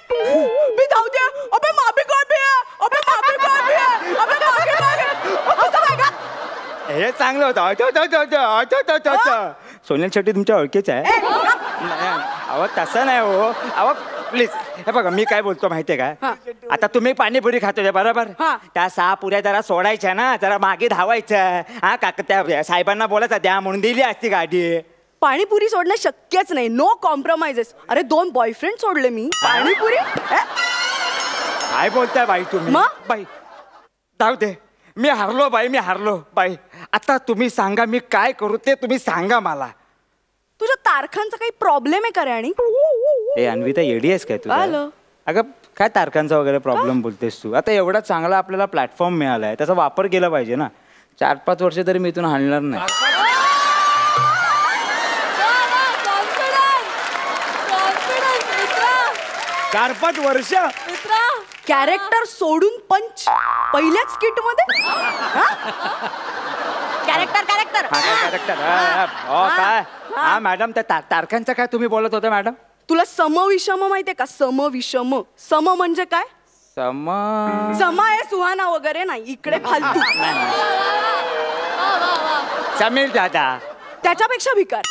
मी धावते, अबे माफी कौन भी है, अबे माफी कौन भी है, अबे माफी मागे. असं काय का? हे चांगलं होतं. सोनल शेट्टी तुमच्या ओळखीचं आहे. नाही, अहो तसं नाही हो. अहो प्लीज हे बघा मी काय बोलतो माहितीये का? आता तुम्ही पाणीपुरी खातोय बरोबर, हा. त्या 6 पुऱ्या जरा सोडायच्या ना, जरा मागे धावायचं. हा काका त्या साहेबांना बोलायचं द्या म्हणून दिली असती गाडी. पाणीपुरी सोडणं शक्यच नाही. No compromises. अरे 2 बॉयफ्रेंड सोडले मी. पाणीपुरी काय बोलताय बाई तुम्ही? मग? बाई जाऊ दे, मी हारलो बाई, मी हारलो बाई. आता तुम्ही सांगा मी काय करू ते तुम्ही सांगा मला. तुझ्या तारखांचा काही प्रॉब्लेम आहे का रे? आणि ए अन्विता येडी आहेस काय तू? आलं. अगं काय तारखांचा वगैरे प्रॉब्लेम बोलतेस तू? आता एवढा चांगला आपल्याला प्लॅटफॉर्म मिळालाय, त्याचा वापर केला पाहिजे ना. 4-5 वर्ष तरी मी इथून हालणार नाही. 4-5 वर्ष. कॅरेक्टर सोडून पंच पहिल्याच किट मध्ये. कॅरेक्टर कॅरेक्टर हा, काय कॅरेक्टर? हो काय? हा मॅडम त्या तारखांचं काय तुम्ही बोलत होता मॅडम? तुला समविषम माहितीये का? समविषम. सम म्हणजे काय? समा आहे सुहाना वगैरे नाही. इकडे फालतू. समीर दादा त्याच्यापेक्षा भिकार.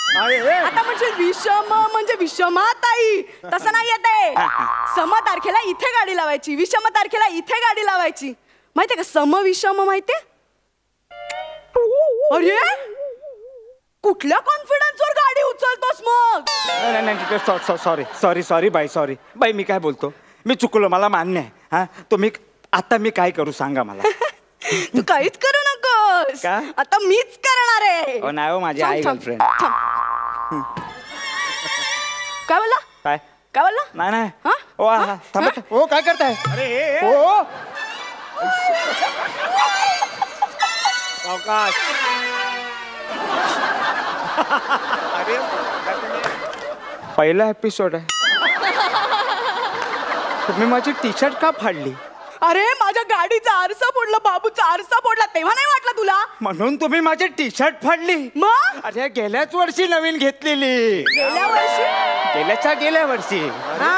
आता म्हणजे विषम म्हणजे विषमाताई तसं नाही येते. सम तारखेला इथे गाडी लावायची, विषम तारखेला इथे गाडी लावायची. माहितीये का? सम विषम माहितीये? अरे कुठल्या कॉन्फिडन्सवर गाडी उचलतोस मग? नाही सॉरी सॉरी सॉरी बाई, सॉरी बाई. मी काय बोलतो, मी चुकलो, मला मान्य आहे. हा तुम्ही आता मी काय करू सांगा मला. तू काहीच करू नकोस. का? आता मीच करणार आहे. हो नाही हो, माझी आई गर्लफ्रेंड. काय बोलला? काय काय बोलला? नाही नाही. हा? ओ हा थांबा. हो काय करताय? अरे हो अवकाश. अरे पहिला एपिसोड आहे. तुम्ही माझी टी शर्ट का फाडली? अरे माझ्या गाडीचा आरसा फोडला, बाबूचा आरसा फोडला, तेव्हा नाही वाटलं तुला? म्हणून तुम्ही माझी टी शर्ट फाडली? मग अरे गेल्याच वर्षी नवीन घेतलेली. गेल्या वर्षी? गेल्या वर्षी. हा.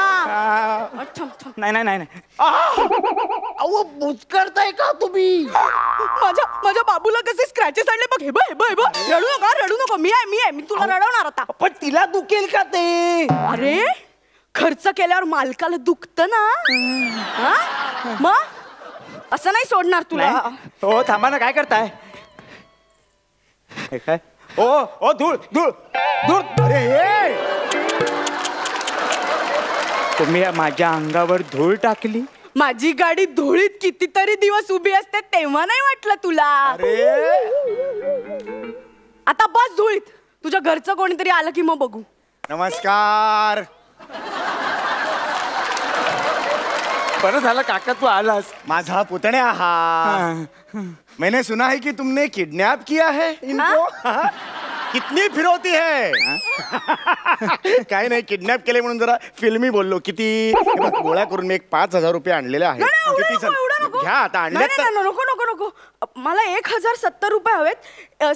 अच्छा, अच्छा. नाही नाही नाही नाही. अहो बुचकरताय का तुम्ही? माझ्या बाबूला कसे स्क्रॅचेस आणले बघ. हे बघ हे बघ हे बघ. रडू नको. मी आहे मी तुला रडवणार आता. पण तिला दुखेल का ते? अरे खर्च केल्यावर मालकाला दुखतं ना. हा? मग असं नाही सोडणार तुला. हो थांबा ना, काय करताय? हे काय? ओ धूळ धूळ धूळ. अरे हे तुम्ही माझ्या अंगावर धूळ टाकली. माझी गाडी धुळीत कितीतरी दिवस उभी असते तेव्हा नाही वाटलं तुला? आता बस धुळीत. तुझ्या घरचं कोणीतरी आलं की मग बघू. नमस्कार. बरं झालं काका तू आलास. माझा पुतण्या हा. मैंने सुना है कि तुमने किडनैप किया है इनको. कितनी फिरवती है? काय नाही, किडनॅप केले म्हणून जरा फिल्मी बोललो. किती गोळा करून मी 5,000 रुपये आणलेले आहेत. किती घ्या आता. आणले नको. मला 1,070 रुपये हवेत.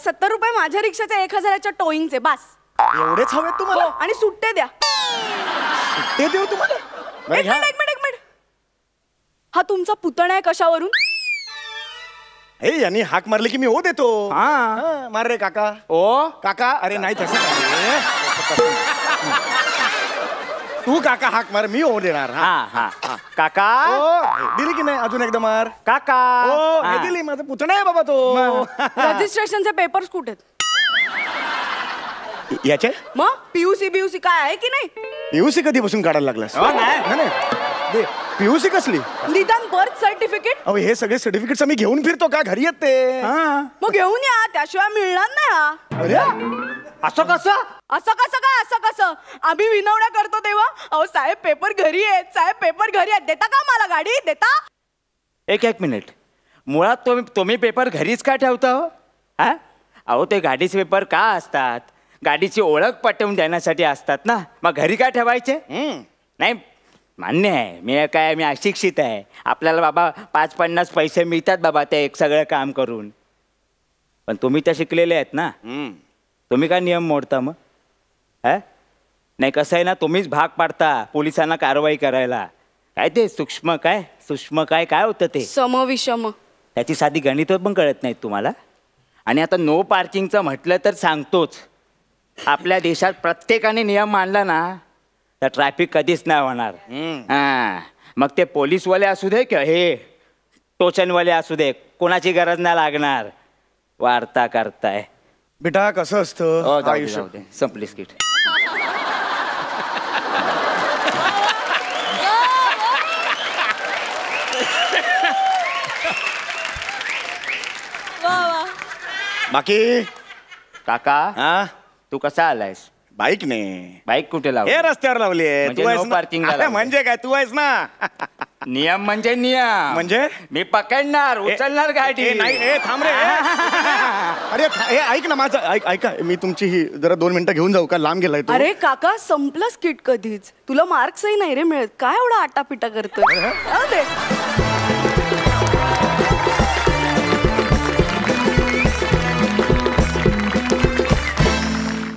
70 रुपये माझ्या रिक्षाचे 1,000च्या टोईंगचे बस. एवढेच हवेत तुम्हाला? आणि सुट्टे द्या. ते देऊ तुम्हाला? एक मिनिट. हा तुमचा पुतणा आहे कशावरून? हे यांनी हाक मारली की मी ओ देतो. हा. मार रे काका. ओ काका अरे नाही तसं काय. तू काका हाक मार मी ओ देणार. हा हा काका ओ, दिली की नाही अजून एकदा मार. काका ओ हे हा. दिली माझा पुतणा आहे बाबा तो. रजिस्ट्रेशनचे पेपर्स कुठे आहेत? याचे मग पीयूसी काय आहे की नाही? पीयूसी कधीपासून काढायला लागलास? हो, नाही. पीयूसी कसली? निदान बर्थ सर्टिफिकेट. अहो हे सगळे सर्टिफिकेट्स मी घेऊन फिरतो का घरी येत ते. मग घेऊन या, त्याशिवाय मिळणार नाही हा. अरे असं कसं? असं कसं काय? असं कसं? आम्ही विनवण्या करतो तेव्हा अहो साहेब पेपर घरी आहेत, साहेब पेपर घरी आहेत, देता का मला गाडी? देता? एक मिनिट. मुळात तुम्ही पेपर घरीच का ठेवता हो? हा अहो ते गाडीचे पेपर का असतात? गाडीची ओळख पटवून देण्यासाठी असतात ना. मग घरी का ठेवायचे? नाही मान्य आहे, मी अशिक्षित आहे. आपल्याला बाबा 5-50 पैसे मिळतात बाबा ते एक सगळं काम करून. पण तुम्ही तर शिकलेले आहेत ना. तुम्ही काय नियम मोडता मग? हा नाही कसं आहे ना, तुम्हीच भाग पाडता पोलिसांना कारवाई करायला. काय ते सूक्ष्म काय होतं ते? समविषम. त्याची साधी गणित पण कळत नाहीत तुम्हाला. आणि आता नो पार्किंगचं म्हटलं तर सांगतोच. आपल्या देशात प्रत्येकाने नियम मांडला ना तर ट्रॅफिक कधीच नाही होणार. मग ते पोलीसवाले असू दे किंवा हे टोचनवाले असू दे, कोणाची गरज नाही लागणार. वार्ता करताय बेटा कसं असतं आयुष्य. संपली स्किट. बाकी काका हा तू कसा आलायस? बाईक ने. बाईक कुठे लाव? हे रस्त्यावर लावली म्हणजे no parking ला लावली. म्हणजे काय तू आहेस ना. नियम म्हणजे नियम. म्हणजे मी पकडणार उचलणार गाडी. ए, नाही ए थांब रे. अरे हे ऐक ना माझं ऐका मी तुमची ही जरा 2 मिनिटं घेऊन जाऊ का? लांब गेलाय तो. अरे काका संपलं स्किट कधीच. तुला मार्क्सही नाही रे मिळत. काय एवढा आटापिटा करतोय? जाऊ दे.